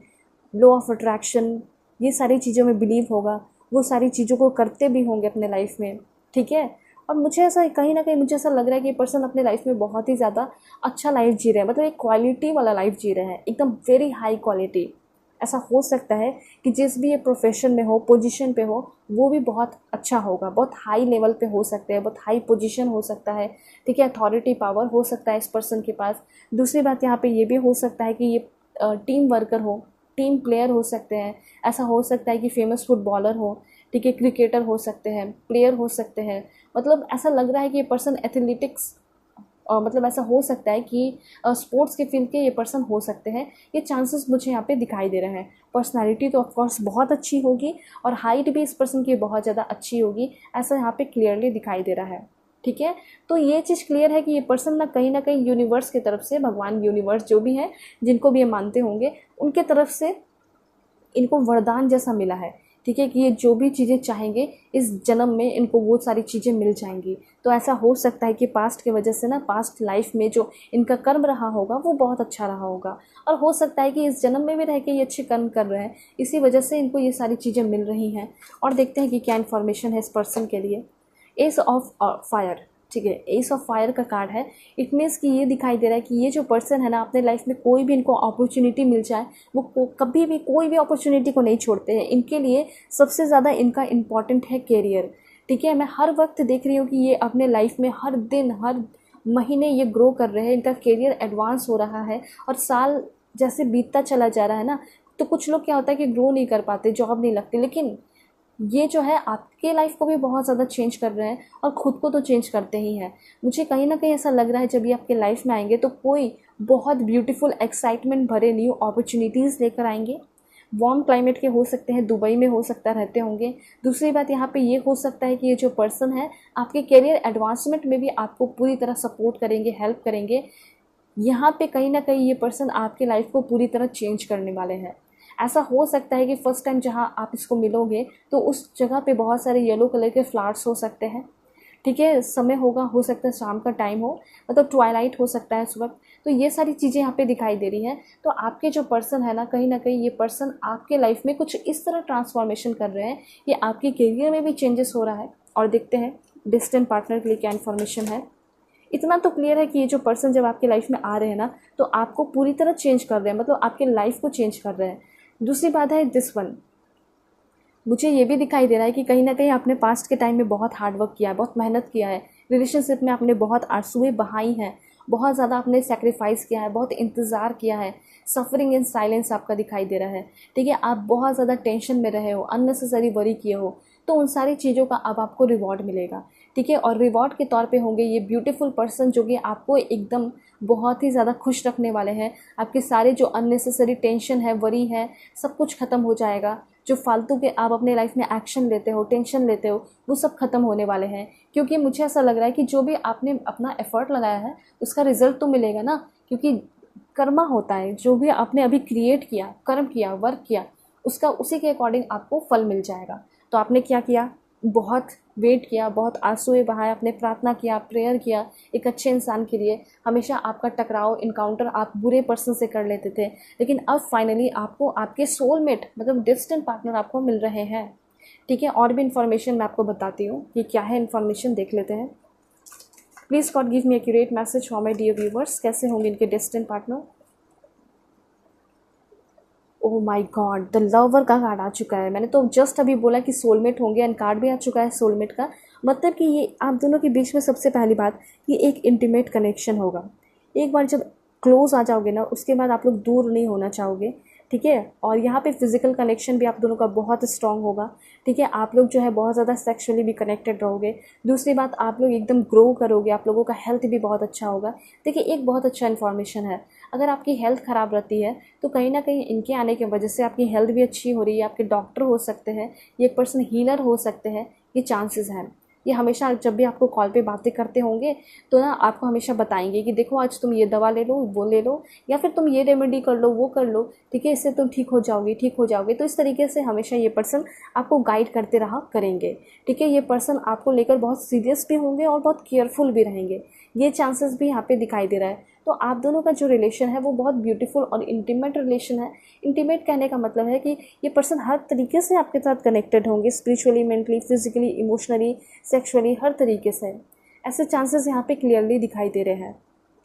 लॉ ऑफ अट्रैक्शन, ये सारी चीज़ों में बिलीव होगा। वो सारी चीज़ों को करते भी होंगे अपने लाइफ में, ठीक है। और मुझे ऐसा कहीं ना कहीं मुझे ऐसा लग रहा है कि ये पर्सन अपने लाइफ में बहुत ही ज़्यादा अच्छा लाइफ जी रहे हैं। मतलब एक क्वालिटी वाला लाइफ जी रहे हैं, एकदम वेरी हाई क्वालिटी। ऐसा हो सकता है कि जिस भी ये प्रोफेशन में हो, पोजीशन पे हो, वो भी बहुत अच्छा होगा, बहुत हाई लेवल पे हो सकते हैं, बहुत हाई पोजीशन हो सकता है, ठीक है। अथॉरिटी पावर हो सकता है इस पर्सन के पास। दूसरी बात यहाँ पे ये भी हो सकता है कि ये टीम वर्कर हो, टीम प्लेयर हो सकते हैं। ऐसा हो सकता है कि फेमस फुटबॉलर हो, ठीक है, क्रिकेटर हो सकते हैं, प्लेयर हो सकते हैं। मतलब ऐसा लग रहा है कि ये पर्सन एथलेटिक्स, मतलब ऐसा हो सकता है कि स्पोर्ट्स के फील्ड के ये पर्सन हो सकते हैं। ये चांसेस मुझे यहाँ पे दिखाई दे रहे हैं। पर्सनालिटी तो ऑफकोर्स बहुत अच्छी होगी और हाइट भी इस पर्सन की बहुत ज़्यादा अच्छी होगी, ऐसा यहाँ पे क्लियरली दिखाई दे रहा है, ठीक है। तो ये चीज़ क्लियर है कि ये पर्सन ना कहीं यूनिवर्स की तरफ से, भगवान, यूनिवर्स जो भी है, जिनको भी ये मानते होंगे, उनके तरफ से इनको वरदान जैसा मिला है, ठीक है, कि ये जो भी चीज़ें चाहेंगे इस जन्म में इनको वो सारी चीज़ें मिल जाएंगी। तो ऐसा हो सकता है कि पास्ट की वजह से ना, पास्ट लाइफ में जो इनका कर्म रहा होगा वो बहुत अच्छा रहा होगा, और हो सकता है कि इस जन्म में भी रह के ये अच्छे कर्म कर रहे हैं, इसी वजह से इनको ये सारी चीज़ें मिल रही हैं। और देखते हैं कि क्या इन्फॉर्मेशन है इस पर्सन के लिए। एस ऑफ फायर, ठीक है, एस ऑफ फायर का कार्ड है। इट मीन्स कि ये दिखाई दे रहा है कि ये जो पर्सन है ना, अपने लाइफ में कोई भी इनको अपॉर्चुनिटी मिल जाए, वो कभी भी कोई भी अपॉर्चुनिटी को नहीं छोड़ते हैं। इनके लिए सबसे ज़्यादा इनका इम्पॉर्टेंट है कैरियर, ठीक है। मैं हर वक्त देख रही हूँ कि ये अपने लाइफ में हर दिन, हर महीने ये ग्रो कर रहे हैं, इनका कैरियर एडवांस हो रहा है। और साल जैसे बीतता चला जा रहा है ना, तो कुछ लोग क्या होता है कि ग्रो नहीं कर पाते, जॉब नहीं लगती, लेकिन ये जो है आपके लाइफ को भी बहुत ज़्यादा चेंज कर रहे हैं और ख़ुद को तो चेंज करते ही हैं। मुझे कहीं ना कहीं ऐसा लग रहा है जब ये आपके लाइफ में आएंगे तो कोई बहुत ब्यूटीफुल, एक्साइटमेंट भरे न्यू अपॉर्चुनिटीज़ लेकर आएंगे। वार्म क्लाइमेट के हो सकते हैं, दुबई में हो सकता रहते होंगे। दूसरी बात यहाँ पे ये हो सकता है कि ये जो पर्सन है आपके करियर एडवांसमेंट में भी आपको पूरी तरह सपोर्ट करेंगे, हेल्प करेंगे। यहाँ पे कहीं ना कहीं ये पर्सन आपके लाइफ को पूरी तरह चेंज करने वाले हैं। ऐसा हो सकता है कि फर्स्ट टाइम जहाँ आप इसको मिलोगे तो उस जगह पे बहुत सारे येलो कलर के फ्लावर्स हो सकते हैं, ठीक है। समय होगा, हो सकता है शाम का टाइम हो, मतलब ट्वाइलाइट हो सकता है इस वक्त। तो ये सारी चीज़ें यहाँ पे दिखाई दे रही हैं। तो आपके जो पर्सन है ना कहीं ये पर्सन आपके लाइफ में कुछ इस तरह ट्रांसफॉर्मेशन कर रहे हैं कि आपके करियर में भी चेंजेस हो रहा है। और देखते हैं डिस्टेंट पार्टनर के लिए क्या इन्फॉर्मेशन है। इतना तो क्लियर है कि ये जो पर्सन जब आपके लाइफ में आ रहे हैं ना, तो आपको पूरी तरह चेंज कर रहे हैं, मतलब आपके लाइफ को चेंज कर रहे हैं। दूसरी बात है दिस वन, मुझे ये भी दिखाई दे रहा है कि कहीं ना कहीं आपने पास्ट के टाइम में बहुत हार्ड वर्क किया है, बहुत मेहनत किया है, रिलेशनशिप में आपने बहुत आंसुएं बहाई हैं, बहुत ज़्यादा आपने सेक्रीफाइस किया है, बहुत इंतज़ार किया है। सफरिंग इन साइलेंस आपका दिखाई दे रहा है, ठीक है। आप बहुत ज़्यादा टेंशन में रहे हो, अननेसेसरी वरी किए हो, तो उन सारी चीज़ों का अब आपको रिवॉर्ड मिलेगा, ठीक है। और रिवॉर्ड के तौर पे होंगे ये ब्यूटीफुल पर्सन जो कि आपको एकदम बहुत ही ज़्यादा खुश रखने वाले हैं। आपके सारे जो अननेसेसरी टेंशन है, वरी है, सब कुछ ख़त्म हो जाएगा। जो फालतू के आप अपने लाइफ में एक्शन लेते हो, टेंशन लेते हो, वो सब खत्म होने वाले हैं। क्योंकि मुझे ऐसा लग रहा है कि जो भी आपने अपना एफर्ट लगाया है उसका रिजल्ट तो मिलेगा ना, क्योंकि कर्मा होता है, जो भी आपने अभी क्रिएट किया, कर्म किया, वर्क किया, उसका उसी के अकॉर्डिंग आपको फल मिल जाएगा। तो आपने क्या किया, बहुत वेट किया, बहुत आंसुएं बहाए, आपने प्रार्थना किया, प्रेयर किया एक अच्छे इंसान के लिए। हमेशा आपका टकराव, इनकाउंटर आप बुरे पर्सन से कर लेते थे, लेकिन अब फाइनली आपको आपके सोलमेट, मतलब डिस्टेंट पार्टनर आपको मिल रहे हैं, ठीक है। और भी इन्फॉर्मेशन मैं आपको बताती हूँ कि क्या है, इन्फॉर्मेशन देख लेते हैं। Please God give me accurate message for my dear viewers, कैसे होंगे इनके distant partner. Oh my God, the lover का कार्ड आ चुका है। मैंने तो जस्ट अभी बोला कि सोलमेट होंगे एंड कार्ड भी आ चुका है सोलमेट का। मतलब कि ये आप दोनों के बीच में सबसे पहली बात, ये एक इंटीमेट कनेक्शन होगा। एक बार जब क्लोज आ जाओगे ना, उसके बाद आप लोग दूर नहीं होना चाहोगे, ठीक है। और यहाँ पे फिजिकल कनेक्शन भी आप दोनों का बहुत स्ट्रांग होगा, ठीक है। आप लोग जो है बहुत ज़्यादा सेक्सुअली भी कनेक्टेड रहोगे। दूसरी बात, आप लोग एकदम ग्रो करोगे, आप लोगों का हेल्थ भी बहुत अच्छा होगा। देखिए एक बहुत अच्छा इन्फॉर्मेशन है, अगर आपकी हेल्थ ख़राब रहती है तो कहीं ना कहीं इनके आने की वजह से आपकी हेल्थ भी अच्छी हो रही है। आपके डॉक्टर हो सकते हैं, ये एक पर्सन हीलर हो सकते हैं, ये चांसेस हैं। ये हमेशा जब भी आपको कॉल पे बातें करते होंगे तो ना आपको हमेशा बताएंगे कि देखो आज तुम ये दवा ले लो, वो ले लो, या फिर तुम ये रेमेडी कर लो, वो कर लो, ठीक है, इससे तुम ठीक हो जाओगे, ठीक हो जाओगे। तो इस तरीके से हमेशा ये पर्सन आपको गाइड करते रहा करेंगे, ठीक है। ये पर्सन आपको लेकर बहुत सीरियस भी होंगे और बहुत केयरफुल भी रहेंगे, ये चांसेस भी यहाँ पे दिखाई दे रहा है। तो आप दोनों का जो रिलेशन है वो बहुत ब्यूटीफुल और इंटीमेट रिलेशन है। इंटीमेट कहने का मतलब है कि ये पर्सन हर तरीके से आपके साथ कनेक्टेड होंगे, spiritually, mentally, physically, emotionally, sexually, हर तरीके से। ऐसे चांसेस यहाँ पे क्लियरली दिखाई दे रहे हैं,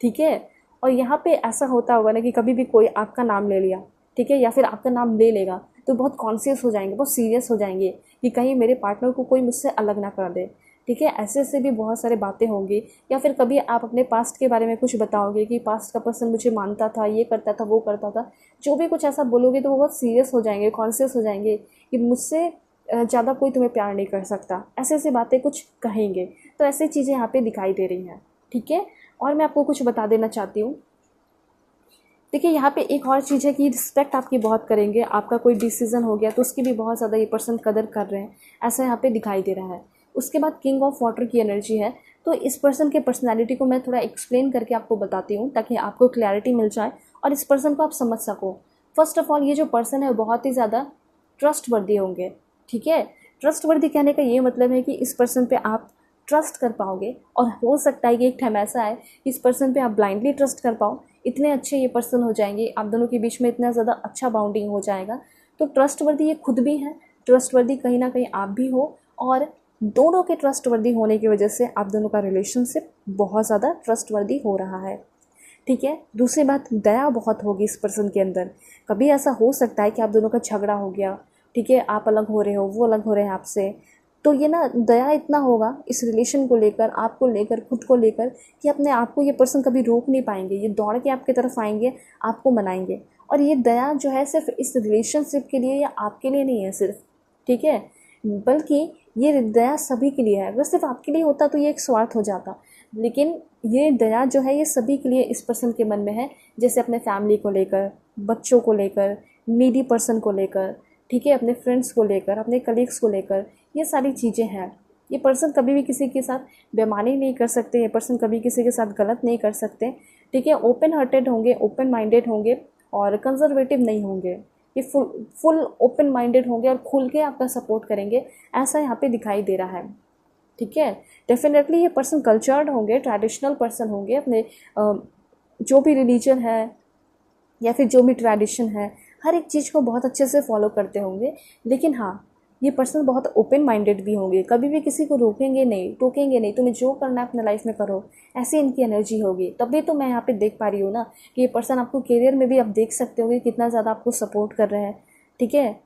ठीक है। और यहाँ पे ऐसा होता होगा ना कि कभी भी कोई आपका नाम ले लिया, ठीक है, या फिर आपका नाम ले लेगा तो बहुत कॉन्शियस हो जाएंगे, बहुत सीरियस हो जाएंगे कि कहीं मेरे पार्टनर को कोई मुझसे अलग ना कर दे, ठीक है। ऐसे ऐसे भी बहुत सारे बातें होंगी। या फिर कभी आप अपने पास्ट के बारे में कुछ बताओगे कि पास्ट का पर्सन मुझे मानता था, ये करता था, वो करता था, जो भी कुछ ऐसा बोलोगे तो वो बहुत सीरियस हो जाएंगे, कॉन्शियस हो जाएंगे कि मुझसे ज़्यादा कोई तुम्हें प्यार नहीं कर सकता, ऐसे ऐसे बातें कुछ कहेंगे। तो ऐसी चीज़ें यहाँ पे दिखाई दे रही हैं, ठीक है। और मैं आपको कुछ बता देना चाहती हूँ। देखिए यहाँ पे एक और चीज़ है कि रिस्पेक्ट आपकी बहुत करेंगे। आपका कोई डिसीजन हो गया तो उसकी भी बहुत ज़्यादा ये पर्सन कदर कर रहे हैं, ऐसा यहाँ पे दिखाई दे रहा है। उसके बाद किंग ऑफ वाटर की एनर्जी है। तो इस पर्सन के पर्सनैलिटी को मैं थोड़ा एक्सप्लेन करके आपको बताती हूँ ताकि आपको क्लैरिटी मिल जाए और इस पर्सन को आप समझ सको। फर्स्ट ऑफ ऑल ये जो पर्सन है बहुत ही ज़्यादा ट्रस्टवर्दी होंगे, ठीक है। ट्रस्टवर्दी कहने का ये मतलब है कि इस पर्सन पे आप ट्रस्ट कर पाओगे, और हो सकता है कि एक टाइम ऐसा है कि इस पर्सन पे आप ब्लाइंडली ट्रस्ट कर पाओ। इतने अच्छे ये पर्सन हो जाएंगे, आप दोनों के बीच में इतना ज़्यादा अच्छा बाउंडिंग हो जाएगा। तो ट्रस्टवर्दी ये खुद भी है, ट्रस्टवर्दी कहीं ना कहीं आप भी हो, और दोनों के ट्रस्टवर्दी होने की वजह से आप दोनों का रिलेशनशिप बहुत ज़्यादा ट्रस्टवर्दी हो रहा है, ठीक है। दूसरी बात, दया बहुत होगी इस पर्सन के अंदर। कभी ऐसा हो सकता है कि आप दोनों का झगड़ा हो गया, ठीक है, आप अलग हो रहे हो, वो अलग हो रहे हैं आपसे, तो ये ना दया इतना होगा इस रिलेशन को लेकर, आपको लेकर, खुद को लेकर, कि अपने आप को ये पर्सन कभी रोक नहीं पाएंगे। ये दौड़ के आपकी तरफ आएंगे, आपको मनाएंगे। और ये दया जो है सिर्फ इस रिलेशनशिप के लिए या आपके लिए नहीं है सिर्फ, ठीक है, बल्कि ये दया सभी के लिए है। अगर सिर्फ आपके लिए होता तो ये एक स्वार्थ हो जाता, लेकिन ये दया जो है ये सभी के लिए इस पर्सन के मन में है। जैसे अपने फैमिली को लेकर, बच्चों को लेकर, नीडी पर्सन को लेकर, ठीक है, अपने फ्रेंड्स को लेकर, अपने कलीग्स को लेकर, ये सारी चीज़ें हैं। ये पर्सन कभी भी किसी के साथ बेईमानी नहीं कर सकते, ये पर्सन कभी किसी के साथ गलत नहीं कर सकते, ठीक है। ओपन हार्टेड होंगे, ओपन माइंडेड होंगे और कंजर्वेटिव नहीं होंगे। ये फुल ओपन माइंडेड होंगे और खुल के आपका सपोर्ट करेंगे, ऐसा यहाँ पे दिखाई दे रहा है, ठीक है। डेफिनेटली ये पर्सन कल्चर्ड होंगे, ट्रेडिशनल पर्सन होंगे, अपने जो भी रिलीजन है या फिर जो भी ट्रेडिशन है, हर एक चीज़ को बहुत अच्छे से फॉलो करते होंगे। लेकिन हाँ, ये पर्सन बहुत ओपन माइंडेड भी होंगे, कभी भी किसी को रोकेंगे नहीं, टोकेंगे नहीं, तुम्हें जो करना है अपने लाइफ में करो, ऐसी इनकी एनर्जी होगी। तभी तो मैं यहाँ पे देख पा रही हूँ ना कि ये पर्सन आपको करियर में भी आप देख सकते होगे कितना ज़्यादा आपको सपोर्ट कर रहे हैं, ठीक है।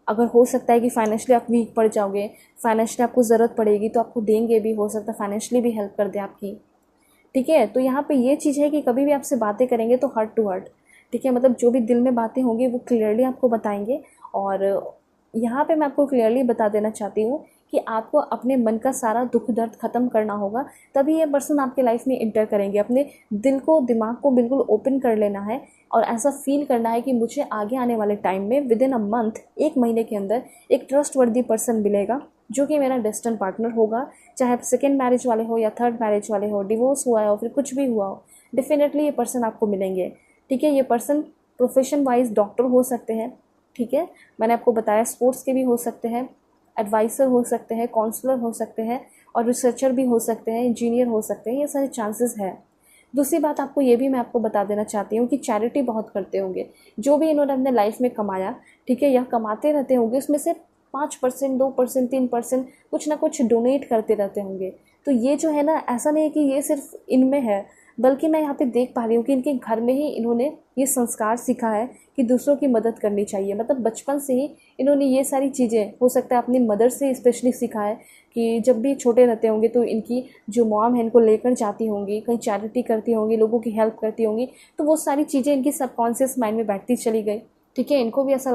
अगर हो सकता है कि फाइनेंशियली आप वीक पड़ जाओगे, फाइनेंशियली आपको ज़रूरत पड़ेगी तो आपको देंगे भी, हो सकता है फाइनेंशियली भी हेल्प कर दे आपकी, ठीक है। तो यहाँ पे ये चीज़ है कि कभी भी आपसे बातें करेंगे तो हार्ट टू हार्ट, ठीक है, मतलब जो भी दिल में बातें होंगी वो क्लियरली आपको बताएंगे। और यहाँ पे मैं आपको क्लियरली बता देना चाहती हूँ कि आपको अपने मन का सारा दुख दर्द ख़त्म करना होगा, तभी ये पर्सन आपके लाइफ में इंटर करेंगे। अपने दिल को, दिमाग को बिल्कुल ओपन कर लेना है और ऐसा फील करना है कि मुझे आगे आने वाले टाइम में विदिन अ मंथ, 1 महीने के अंदर एक ट्रस्टवर्दी पर्सन मिलेगा जो कि मेरा डेस्टिन पार्टनर होगा। चाहे आप सेकेंड मैरिज वाले हो या थर्ड मैरिज वाले हो, डिवोर्स हुआ है और फिर कुछ भी हुआ हो, डेफिनेटली ये पर्सन आपको मिलेंगे, ठीक है। ये पर्सन प्रोफेशन वाइज डॉक्टर हो सकते हैं, ठीक है, मैंने आपको बताया, स्पोर्ट्स के भी हो सकते हैं, एडवाइज़र हो सकते हैं, काउंसलर हो सकते हैं और रिसर्चर भी हो सकते हैं, इंजीनियर हो सकते हैं, ये सारे चांसेस हैं। दूसरी बात आपको ये भी मैं आपको बता देना चाहती हूँ कि चैरिटी बहुत करते होंगे। जो भी इन्होंने अपने लाइफ में कमाया, ठीक है, या कमाते रहते होंगे, उसमें से 5%, 2%, 3% कुछ ना कुछ डोनेट करते रहते होंगे। तो ये जो है ना, ऐसा नहीं है कि ये सिर्फ इनमें है, बल्कि मैं यहाँ पे देख पा रही हूँ कि इनके घर में ही इन्होंने ये संस्कार सीखा है कि दूसरों की मदद करनी चाहिए। मतलब बचपन से ही इन्होंने ये सारी चीज़ें, हो सकता है अपनी मदर से स्पेशली सीखा है कि जब भी छोटे रहते होंगे तो इनकी जो मॉम है इनको लेकर जाती होंगी, कहीं चैरिटी करती होंगी, लोगों की हेल्प करती होंगी, तो वो सारी चीज़ें इनकी सबकॉन्शियस माइंड में बैठती चली गई, ठीक है। इनको भी ऐसा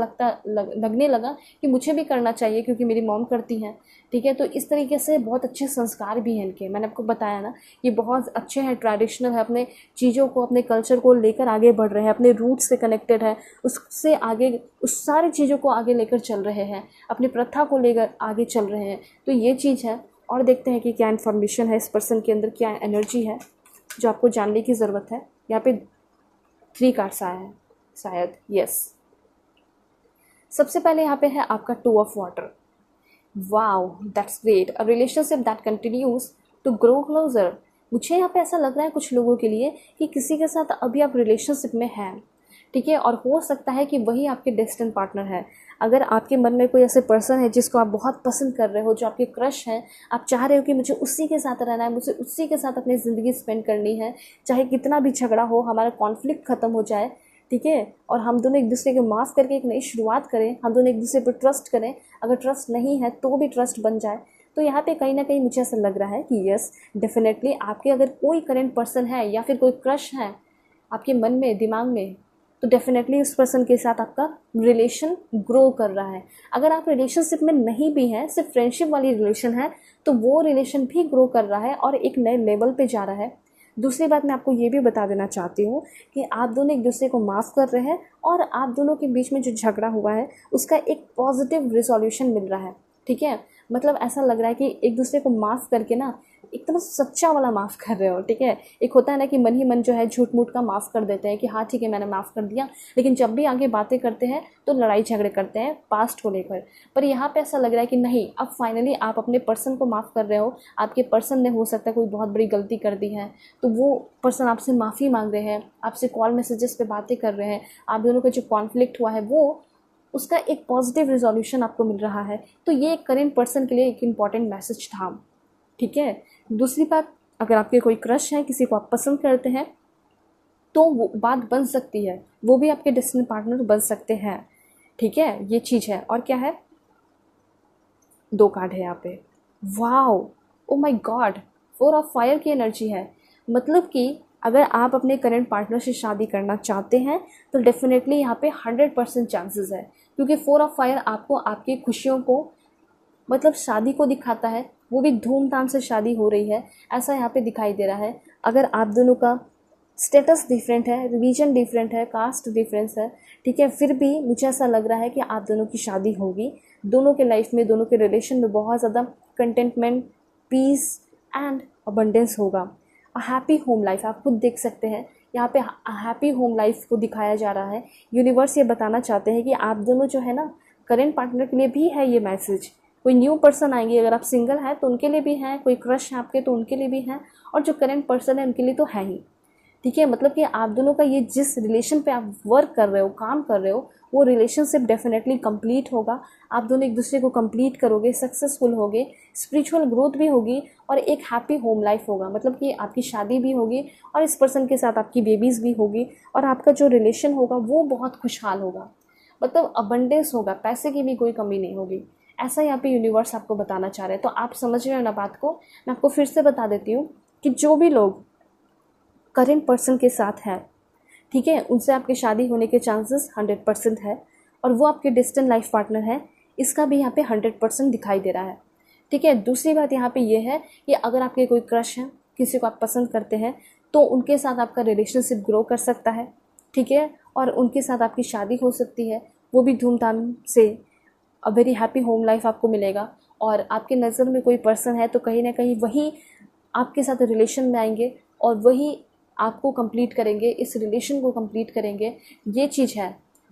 लगने लगा कि मुझे भी करना चाहिए क्योंकि मेरी मॉम करती हैं, ठीक है। तो इस तरीके से बहुत अच्छे संस्कार भी हैं इनके। मैंने आपको बताया ना, ये बहुत अच्छे हैं, ट्रेडिशनल है, अपने चीज़ों को, अपने कल्चर को लेकर आगे बढ़ रहे हैं, अपने रूट से कनेक्टेड है, उससे आगे, उस सारी चीज़ों को आगे लेकर चल रहे हैं, अपनी प्रथा को लेकर आगे चल रहे हैं। तो ये चीज़ है। और देखते हैं कि क्या इन्फॉर्मेशन है इस पर्सन के अंदर, क्या एनर्जी है जो आपको जानने की ज़रूरत है। यहाँ पे 3 कार्ड्स आया है शायद, यस। सबसे पहले यहाँ पे है आपका 2 of water. Wow, that's great. A relationship that continues to grow closer. मुझे यहाँ पे ऐसा लग रहा है कुछ लोगों के लिए कि किसी के साथ अभी आप रिलेशनशिप में हैं, ठीक है, और हो सकता है कि वही आपके डेस्टिन्ड पार्टनर है। अगर आपके मन में कोई ऐसे पर्सन है जिसको आप बहुत पसंद कर रहे हो, जो आपके क्रश हैं, आप चाह रहे हो कि मुझे उसी के साथ रहना है, मुझे उसी के साथ अपनी ज़िंदगी स्पेंड करनी है, चाहे कितना भी झगड़ा हो, हमारा कॉन्फ्लिक्ट ख़त्म हो जाए, ठीक है, और हम दोनों एक दूसरे को माफ़ करके एक नई शुरुआत करें, हम दोनों एक दूसरे पर ट्रस्ट करें। अगर ट्रस्ट नहीं है तो भी ट्रस्ट बन जाए। तो यहाँ पे कहीं ना कहीं मुझे ऐसा लग रहा है कि यस, डेफिनेटली आपके अगर कोई करेंट पर्सन है या फिर कोई क्रश है आपके मन में, दिमाग में, तो डेफिनेटली उस पर्सन के साथ आपका रिलेशन ग्रो कर रहा है। अगर आप रिलेशनशिप में नहीं भी हैं, सिर्फ फ्रेंडशिप वाली रिलेशन है, तो वो रिलेशन भी ग्रो कर रहा है और एक नए लेवल पे जा रहा है। दूसरी बात मैं आपको ये भी बता देना चाहती हूँ कि आप दोनों एक दूसरे को माफ़ कर रहे हैं और आप दोनों के बीच में जो झगड़ा हुआ है उसका एक पॉजिटिव रिजोल्यूशन मिल रहा है, ठीक है। मतलब ऐसा लग रहा है कि एक दूसरे को माफ़ करके ना एकदम सच्चा वाला माफ़ कर रहे हो, ठीक है। एक होता है ना कि मन ही मन जो है झूठ मूठ का माफ़ कर देते हैं कि हाँ ठीक है मैंने माफ़ कर दिया, लेकिन जब भी आगे बातें करते हैं तो लड़ाई झगड़े करते हैं पास्ट को लेकर। पर यहाँ पे ऐसा लग रहा है कि नहीं, अब फाइनली आप अपने पर्सन को माफ़ कर रहे हो। आपके पर्सन ने हो सकता है कोई बहुत बड़ी गलती कर दी है, तो वो पर्सन आपसे माफ़ी मांग रहे हैं, आपसे कॉल मैसेजेस पे बातें कर रहे हैं, आप दोनों का जो कॉन्फ्लिक्ट हुआ है वो उसका एक पॉजिटिव रिजोल्यूशन आपको मिल रहा है। तो ये एक करेंट पर्सन के लिए एक इम्पॉर्टेंट मैसेज था, ठीक है। दूसरी बात, अगर आपके कोई क्रश है, किसी को आप पसंद करते हैं, तो वो बात बन सकती है, वो भी आपके डेस्टिनी पार्टनर बन सकते हैं, ठीक है। ये चीज़ है। और क्या है, 2 कार्ड है यहाँ पे। Wow, oh my God, 4 of fire की एनर्जी है। मतलब कि अगर आप अपने करंट पार्टनर से शादी करना चाहते हैं तो डेफिनेटली यहाँ पे 100% चांसेस है, क्योंकि 4 ऑफ फायर आपको आपकी खुशियों को, मतलब शादी को दिखाता है, वो भी धूमधाम से शादी हो रही है ऐसा यहाँ पे दिखाई दे रहा है। अगर आप दोनों का स्टेटस डिफरेंट है, रिलीजन डिफरेंट है, कास्ट डिफरेंस है, ठीक है, फिर भी मुझे ऐसा लग रहा है कि आप दोनों की शादी होगी। दोनों के लाइफ में, दोनों के रिलेशन में बहुत ज़्यादा कंटेंटमेंट, पीस एंड अबंडेंस होगा। अ हैप्पी होम लाइफ आप खुद देख सकते हैं यहाँ पे, हैप्पी होम लाइफ को दिखाया जा रहा है। यूनिवर्स ये बताना चाहते हैं कि आप दोनों जो है ना, करेंट पार्टनर के लिए भी है ये मैसेज। कोई न्यू पर्सन आएंगे, अगर आप सिंगल हैं तो उनके लिए भी हैं, कोई क्रश है आपके तो उनके लिए भी हैं, और जो करेंट पर्सन है उनके लिए तो है ही, ठीक है। मतलब कि आप दोनों का ये जिस रिलेशन पे आप वर्क कर रहे हो, काम कर रहे हो, वो रिलेशनशिप डेफिनेटली कंप्लीट होगा। आप दोनों एक दूसरे को कंप्लीट करोगे, सक्सेसफुल होगे, स्पिरिचुअल ग्रोथ भी होगी और एक हैप्पी होम लाइफ होगा। मतलब कि आपकी शादी भी होगी और इस पर्सन के साथ आपकी बेबीज़ भी होगी और आपका जो रिलेशन होगा वो बहुत खुशहाल होगा। मतलब अबंडेंस होगा, पैसे की भी कोई कमी नहीं होगी, ऐसा यहाँ पे यूनिवर्स आपको बताना चाह रहे हैं। तो आप समझ रहे हो ना बात को। मैं आपको फिर से बता देती हूँ कि जो भी लोग करेंट पर्सन के साथ हैं, ठीक है, उनसे आपकी शादी होने के चांसेस 100% है और वो आपके डिस्टेंट लाइफ पार्टनर है, इसका भी यहाँ पे 100% दिखाई दे रहा है, ठीक है। दूसरी बात यहाँ पे ये है कि अगर आपके कोई क्रश है, किसी को आप पसंद करते हैं, तो उनके साथ आपका रिलेशनशिप ग्रो कर सकता है, ठीक है, और उनके साथ आपकी शादी हो सकती है, वो भी धूमधाम से। A very happy home life आपको मिलेगा। और आपके नज़र में कोई पर्सन है तो कहीं ना कहीं वही आपके साथ रिलेशन में आएंगे और वही आपको कंप्लीट करेंगे, इस रिलेशन को कंप्लीट करेंगे, ये चीज़ है,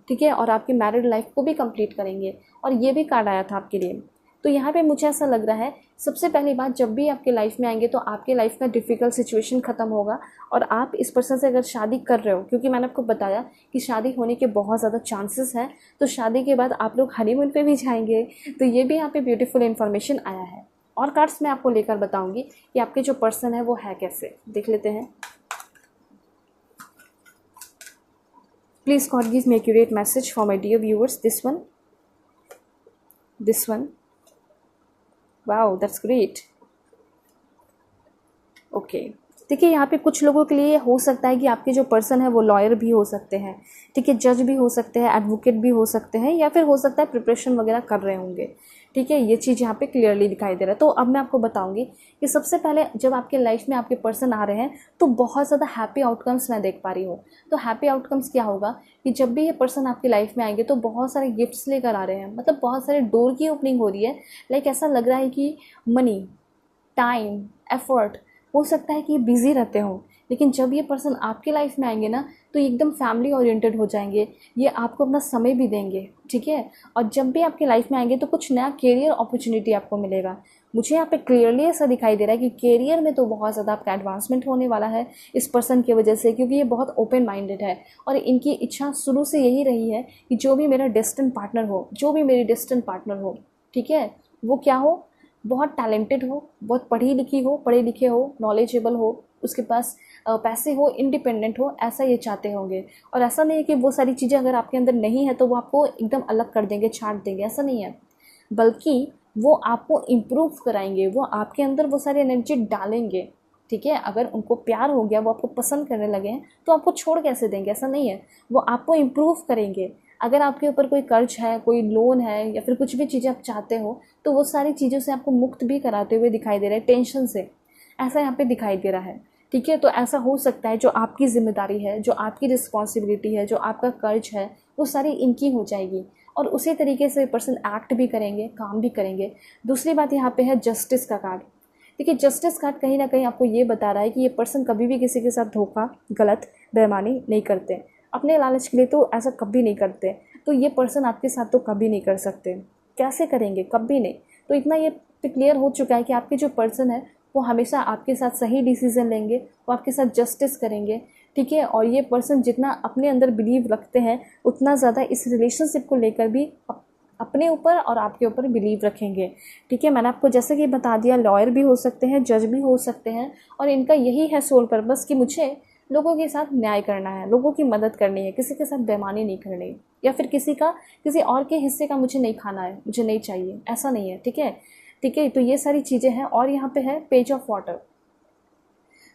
ठीक है। और आपकी मैरिड लाइफ को भी कंप्लीट करेंगे, और ये भी कार्ड आया था आपके लिए। तो यहाँ पे मुझे ऐसा लग रहा है, सबसे पहली बात, जब भी आपके लाइफ में आएंगे तो आपके लाइफ का डिफ़िकल्ट सिचुएशन ख़त्म होगा और आप इस पर्सन से अगर शादी कर रहे हो, क्योंकि मैंने आपको बताया कि शादी होने के बहुत ज़्यादा चांसेस हैं, तो शादी के बाद आप लोग हनीमून पे भी जाएंगे। तो ये भी यहाँ पे ब्यूटीफुल इन्फॉर्मेशन आया है। और कार्ड्स मैं आपको लेकर बताऊँगी कि आपके जो पर्सन है वो है कैसे, देख लेते हैं। Please God give me accurate message for my dear viewers. This one. Wow, that's great. Okay. देखिए, यहाँ पे कुछ लोगों के लिए हो सकता है कि आपके जो पर्सन है वो लॉयर भी हो सकते हैं, ठीक है, जज भी हो सकते हैं, एडवोकेट भी हो सकते हैं, या फिर हो सकता है प्रिपरेशन वगैरह कर रहे होंगे, ठीक है। ये चीज़ यहाँ पे क्लियरली दिखाई दे रहा है। तो अब मैं आपको बताऊंगी कि सबसे पहले जब आपके लाइफ में आपके पर्सन आ रहे हैं तो बहुत ज़्यादा हैप्पी आउटकम्स मैं देख पा रही हूँ। तो हैप्पी आउटकम्स क्या होगा कि जब भी ये पर्सन आपकी लाइफ में आएंगे तो बहुत सारे गिफ्ट्स लेकर आ रहे हैं, मतलब बहुत सारे डोर की ओपनिंग हो रही है। लाइक ऐसा लग रहा है कि मनी, टाइम, एफर्ट, हो सकता है कि बिज़ी रहते हों, लेकिन जब ये पर्सन आपके लाइफ में आएंगे ना तो ये एकदम फैमिली ओरिएंटेड हो जाएंगे, ये आपको अपना समय भी देंगे, ठीक है। और जब भी आपके लाइफ में आएंगे तो कुछ नया कैरियर अपॉर्चुनिटी आपको मिलेगा। मुझे यहाँ पे क्लियरली ऐसा दिखाई दे रहा है कि कैरियर में तो बहुत ज़्यादा आपका एडवांसमेंट होने वाला है इस पर्सन की वजह से, क्योंकि ये बहुत ओपन माइंडेड है और इनकी इच्छा शुरू से यही रही है कि जो भी मेरा डेस्टिन्ड पार्टनर हो, जो भी मेरी डेस्टिन्ड पार्टनर हो, ठीक है, वो क्या हो, बहुत टैलेंटेड हो, बहुत पढ़ी लिखी हो, पढ़े लिखे हो, नॉलेजेबल हो, उसके पास पैसे हो, इंडिपेंडेंट हो, ऐसा ये चाहते होंगे। और ऐसा नहीं है कि वो सारी चीज़ें अगर आपके अंदर नहीं है तो वो आपको एकदम अलग कर देंगे, छांट देंगे, ऐसा नहीं है, बल्कि वो आपको इम्प्रूव कराएंगे, वो आपके अंदर वो सारी एनर्जी डालेंगे, ठीक है। अगर उनको प्यार हो गया, वो आपको पसंद करने लगे हैं तो आपको छोड़ कैसे देंगे, ऐसा नहीं है, वो आपको इम्प्रूव करेंगे। अगर आपके ऊपर कोई कर्ज है, कोई लोन है या फिर कुछ भी चीज़ें आप चाहते हो तो वो सारी चीज़ों से आपको मुक्त भी कराते हुए दिखाई दे रहे हैं, टेंशन से, ऐसा यहाँ पे दिखाई दे रहा है, ठीक है। तो ऐसा हो सकता है जो आपकी जिम्मेदारी है, जो आपकी रिस्पॉन्सिबिलिटी है, जो आपका कर्ज है, वो सारी इनकी हो जाएगी और उसी तरीके से पर्सन एक्ट भी करेंगे, काम भी करेंगे। दूसरी बात यहाँ पे है जस्टिस का कार्ड। देखिए, जस्टिस कार्ड कहीं ना कहीं आपको ये बता रहा है कि ये पर्सन कभी भी किसी के साथ धोखा, गलत, बेईमानी नहीं करते, अपने लालच के लिए तो ऐसा कभी नहीं करते, तो ये पर्सन आपके साथ तो कभी नहीं कर सकते। कैसे करेंगे, कभी नहीं। तो इतना ये क्लियर हो चुका है कि आपके जो पर्सन है वो हमेशा आपके साथ सही डिसीजन लेंगे, वो आपके साथ जस्टिस करेंगे, ठीक है। और ये पर्सन जितना अपने अंदर बिलीव रखते हैं उतना ज़्यादा इस रिलेशनशिप को लेकर भी अपने ऊपर और आपके ऊपर बिलीव रखेंगे, ठीक है। मैंने आपको जैसे कि बता दिया, लॉयर भी हो सकते हैं, जज भी हो सकते हैं, और इनका यही है सोल पर्पस कि मुझे लोगों के साथ न्याय करना है, लोगों की मदद करनी है, किसी के साथ बेईमानी नहीं करनी, या फिर किसी और के हिस्से का मुझे नहीं खाना है, मुझे नहीं चाहिए, ऐसा नहीं है, ठीक है, ठीक है। तो ये सारी चीज़ें हैं। और यहाँ पे है पेज ऑफ वाटर।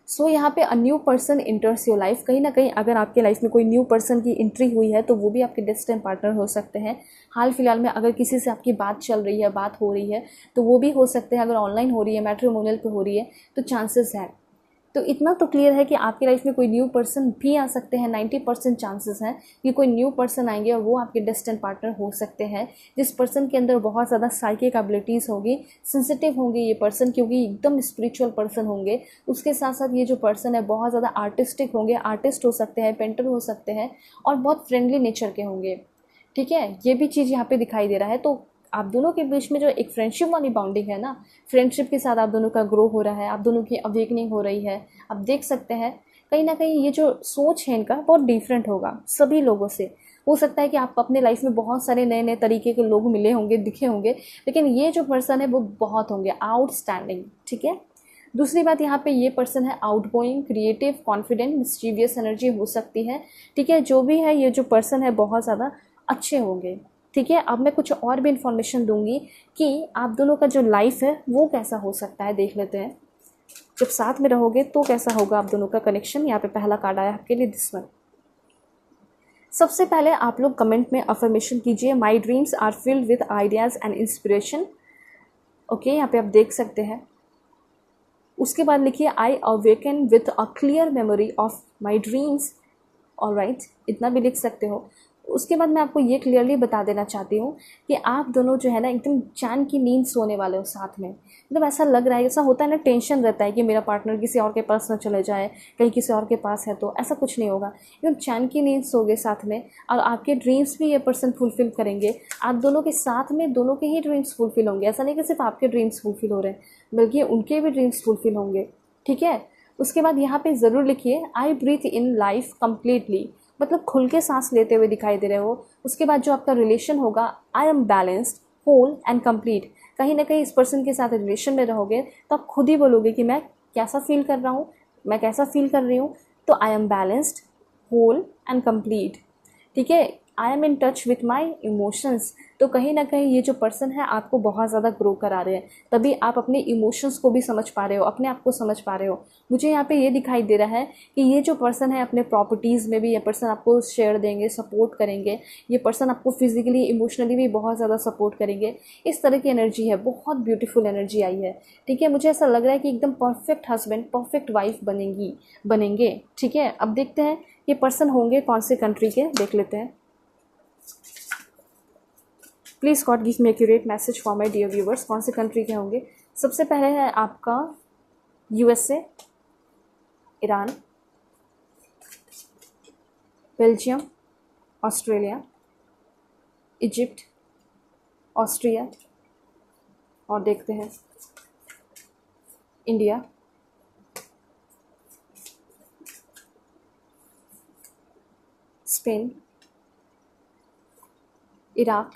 सो यहाँ पे a new person इंटर्स your life. कहीं ना कहीं अगर आपके लाइफ में कोई न्यू पर्सन की एंट्री हुई है तो वो भी आपके डेस्टिन्ड पार्टनर हो सकते हैं। हाल फिलहाल में अगर किसी से आपकी बात चल रही है, बात हो रही है, तो वो भी हो सकते हैं। अगर ऑनलाइन हो रही है, मैट्रिमोनियल पे हो रही है, तो चांसेस है। तो इतना तो क्लियर है कि आपकी लाइफ में कोई न्यू पर्सन भी आ सकते हैं। 90% चांसेस हैं कि कोई न्यू पर्सन आएंगे और वो आपके डेस्टिन्ड पार्टनर हो सकते हैं, जिस पर्सन के अंदर बहुत ज़्यादा साइकिक एबिलिटीज़ होगी, सेंसिटिव होंगे ये पर्सन, क्योंकि एकदम स्पिरिचुअल पर्सन होंगे। उसके साथ साथ ये जो पर्सन है बहुत ज़्यादा आर्टिस्टिक होंगे, आर्टिस्ट हो सकते हैं, पेंटर हो सकते हैं, और बहुत फ्रेंडली नेचर के होंगे, ठीक है। ये भी चीज़ यहाँ पे दिखाई दे रहा है। तो आप दोनों के बीच में जो एक फ्रेंडशिप वाली बॉन्डिंग है ना, फ्रेंडशिप के साथ आप दोनों का ग्रो हो रहा है, आप दोनों की अवेकनिंग हो रही है। आप देख सकते हैं कहीं ना कहीं ये जो सोच है इनका बहुत डिफरेंट होगा सभी लोगों से। हो सकता है कि आप अपने लाइफ में बहुत सारे नए नए तरीके के लोग मिले होंगे, दिखे होंगे, लेकिन ये जो पर्सन है वो बहुत होंगे आउटस्टैंडिंग, ठीक है। दूसरी बात, यहाँ पे ये पर्सन है outgoing, creative, confident, mischievous energy हो सकती है, ठीक है। जो भी है ये जो पर्सन है बहुत ज़्यादा अच्छे होंगे, ठीक है। अब मैं कुछ और भी इन्फॉर्मेशन दूंगी कि आप दोनों का जो लाइफ है वो कैसा हो सकता है, देख लेते हैं। जब साथ में रहोगे तो कैसा होगा आप दोनों का कनेक्शन। यहाँ पे पहला कार्ड आया आपके लिए, दिस वन। सबसे पहले आप लोग कमेंट में अफर्मेशन कीजिए, my dreams are filled with ideas and inspiration. Okay, यहाँ पे आप देख सकते हैं। उसके बाद लिखिए, I awaken with a clear memory of my dreams. Alright, इतना भी लिख सकते हो। उसके बाद मैं आपको ये क्लियरली बता देना चाहती हूँ कि आप दोनों जो है ना एकदम चैन की नींद सोने वाले हो साथ में। मतलब ऐसा लग रहा है, ऐसा होता है ना, टेंशन रहता है कि मेरा पार्टनर किसी और के पास ना चले जाए, कहीं किसी और के पास है, तो ऐसा कुछ नहीं होगा। एकदम चैन की नींद सोगे साथ में, और आपके ड्रीम्स भी ये पर्सन फुलफिल करेंगे। आप दोनों के साथ में दोनों के ही ड्रीम्स फुलफिल होंगे। ऐसा नहीं कि सिर्फ आपके ड्रीम्स फुलफिल हो रहे हैं, बल्कि उनके भी ड्रीम्स फुलफिल होंगे, ठीक है। उसके बाद यहाँ पे ज़रूर लिखिए, आई ब्रीथ इन लाइफ कम्प्लीटली। मतलब खुल के सांस लेते हुए दिखाई दे रहे हो। उसके बाद जो आपका रिलेशन होगा, I am balanced, whole and complete. कहीं ना कहीं इस पर्सन के साथ रिलेशन में रहोगे तो आप खुद ही बोलोगे कि मैं कैसा फील कर रहा हूँ, मैं कैसा फील कर रही हूँ। तो I am balanced, whole and complete, ठीक है। I am in touch with my emotions. तो कहीं ना कहीं ये जो पर्सन है आपको बहुत ज़्यादा ग्रो करा रहे हैं, तभी आप अपने इमोशंस को भी समझ पा रहे हो, अपने आप को समझ पा रहे हो। मुझे यहाँ पे ये दिखाई दे रहा है कि ये जो पर्सन है अपने प्रॉपर्टीज़ में भी ये पर्सन आपको शेयर देंगे, सपोर्ट करेंगे। ये पर्सन आपको फिजिकली, इमोशनली भी बहुत ज़्यादा सपोर्ट करेंगे। इस तरह की एनर्जी है, बहुत ब्यूटीफुल एनर्जी आई है, ठीक है। मुझे ऐसा लग रहा है कि एकदम परफेक्ट हस्बैंड, परफेक्ट वाइफ बनेंगे, ठीक है। अब देखते हैं ये पर्सन होंगे कौन से कंट्री के, देख लेते हैं। Please God give me accurate message for my dear viewers. कौन से कंट्री के होंगे, सबसे पहले है आपका USA, Iran, Belgium, Australia, Egypt, Austria, और देखते हैं India, Spain, Iraq,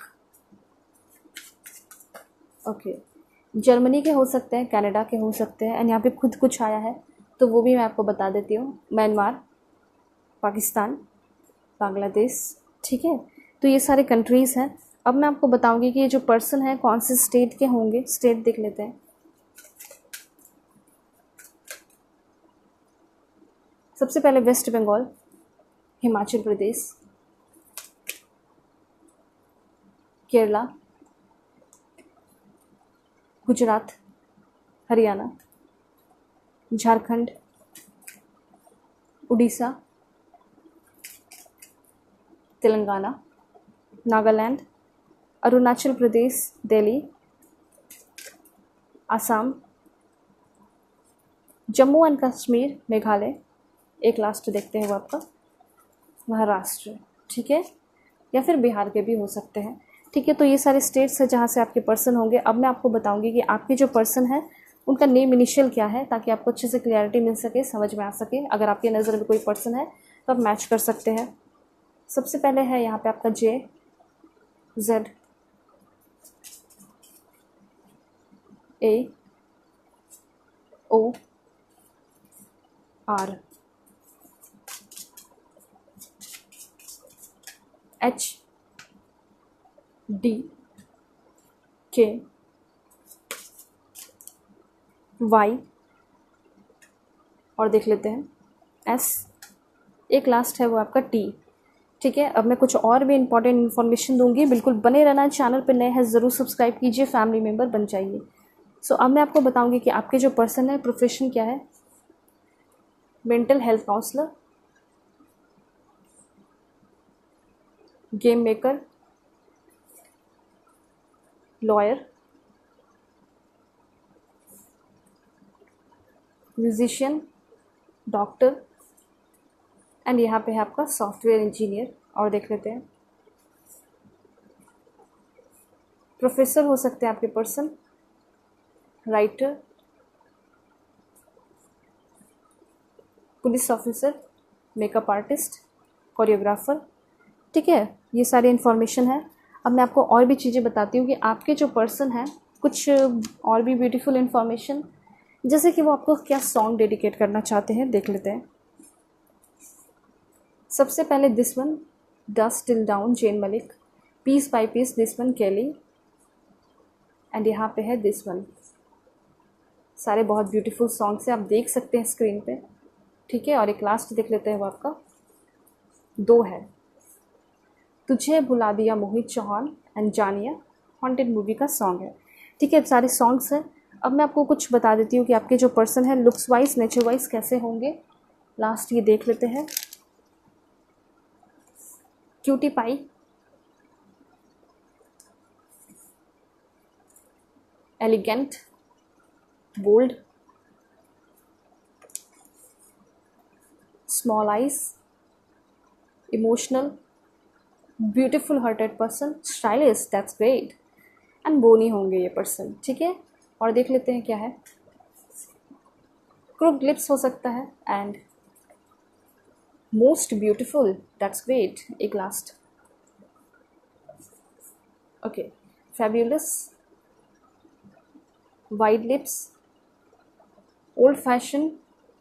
okay, Germany के हो सकते हैं, कनाडा के हो सकते हैं, एंड यहाँ पे खुद कुछ आया है तो वो भी मैं आपको बता देती हूँ, म्यांमार, पाकिस्तान, बांग्लादेश, ठीक है। तो ये सारे कंट्रीज़ हैं। अब मैं आपको बताऊंगी कि ये जो पर्सन है कौन से स्टेट के होंगे। स्टेट देख लेते हैं। सबसे पहले वेस्ट बंगाल, हिमाचल प्रदेश, केरला, गुजरात, हरियाणा, झारखंड, उड़ीसा, तेलंगाना, नागालैंड, अरुणाचल प्रदेश, दिल्ली, आसाम, जम्मू एंड कश्मीर, मेघालय, एक लास्ट देखते हैं वो आपका महाराष्ट्र, ठीक है, या फिर बिहार के भी हो सकते हैं, ठीक है। तो ये सारे स्टेट्स हैं जहाँ से आपके पर्सन होंगे। अब मैं आपको बताऊंगी कि आपके जो पर्सन है उनका नेम इनिशियल क्या है, ताकि आपको अच्छे से क्लैरिटी मिल सके, समझ में आ सके। अगर आपके नज़र में कोई पर्सन है तो आप मैच कर सकते हैं। सबसे पहले है यहाँ पे आपका JZOR, HDKY, और देख लेते हैं S, एक लास्ट है वो आपका T, ठीक है। अब मैं कुछ और भी इंपॉर्टेंट इन्फॉर्मेशन दूंगी, बिल्कुल बने रहना। चैनल पर नए हैं ज़रूर सब्सक्राइब कीजिए, फैमिली मेम्बर बन जाइए। सो अब मैं आपको बताऊंगी कि आपके जो पर्सन है प्रोफेशन क्या है। Mental health counsellor, game maker, lawyer, musician, doctor, and यहाँ पे है आपका सॉफ्टवेयर इंजीनियर। और देख लेते हैं प्रोफेसर हो सकते हैं आपके person, writer, police officer, makeup artist, choreographer, ठीक है। ये सारी इन्फॉर्मेशन है। अब मैं आपको और भी चीज़ें बताती हूँ कि आपके जो पर्सन है, कुछ और भी ब्यूटीफुल इन्फॉर्मेशन, जैसे कि वो आपको क्या सॉन्ग डेडिकेट करना चाहते हैं, देख लेते हैं। सबसे पहले this one, dusk till dawn, Zayn Malik, piece by piece, this one, Kelly, and यहाँ पे है दिस वन। सारे बहुत ब्यूटीफुल सॉन्ग्स हैं, आप देख सकते हैं स्क्रीन पे, ठीक है। और एक लास्ट देख लेते हैं, वो आपका 2 है, तुझे भुला दिया, मोहित चौहान एंड जानिया, हॉन्टेड मूवी का सॉन्ग है, ठीक है। सारे सॉन्ग्स हैं। अब मैं आपको कुछ बता देती हूँ कि आपके जो पर्सन है लुक्स वाइज, नेचर वाइज कैसे होंगे। लास्ट ये देख लेते हैं। Cutie pie, elegant, bold, small eyes, emotional, beautiful hearted person, stylish, that's great, and bony होंगे ये पर्सन, ठीक है। और देख लेते हैं क्या है। क्रूप्ड लिप्स हो सकता है, and most beautiful, that's great, एक last, okay, fabulous, wide lips, old fashion,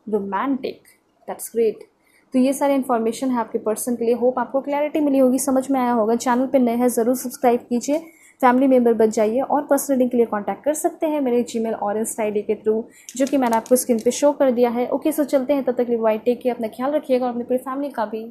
romantic, that's great. तो ये सारे इन्फॉर्मेशन है आपके पर्सन के लिए। होप आपको क्लैरिटी मिली होगी, समझ में आया होगा। चैनल पे नए हैं ज़रूर सब्सक्राइब कीजिए, फैमिली मेम्बर बन जाइए, और पर्सनल रीडिंग के लिए कांटेक्ट कर सकते हैं मेरे जीमेल और इंस्टा ID के थ्रू, जो कि मैंने आपको स्क्रीन पे शो कर दिया है। ओके, सो चलते हैं, तब तक के लिए बाय, टेक केयर, अपना ख्याल रखिएगा और अपनी पूरी फैमिली का भी।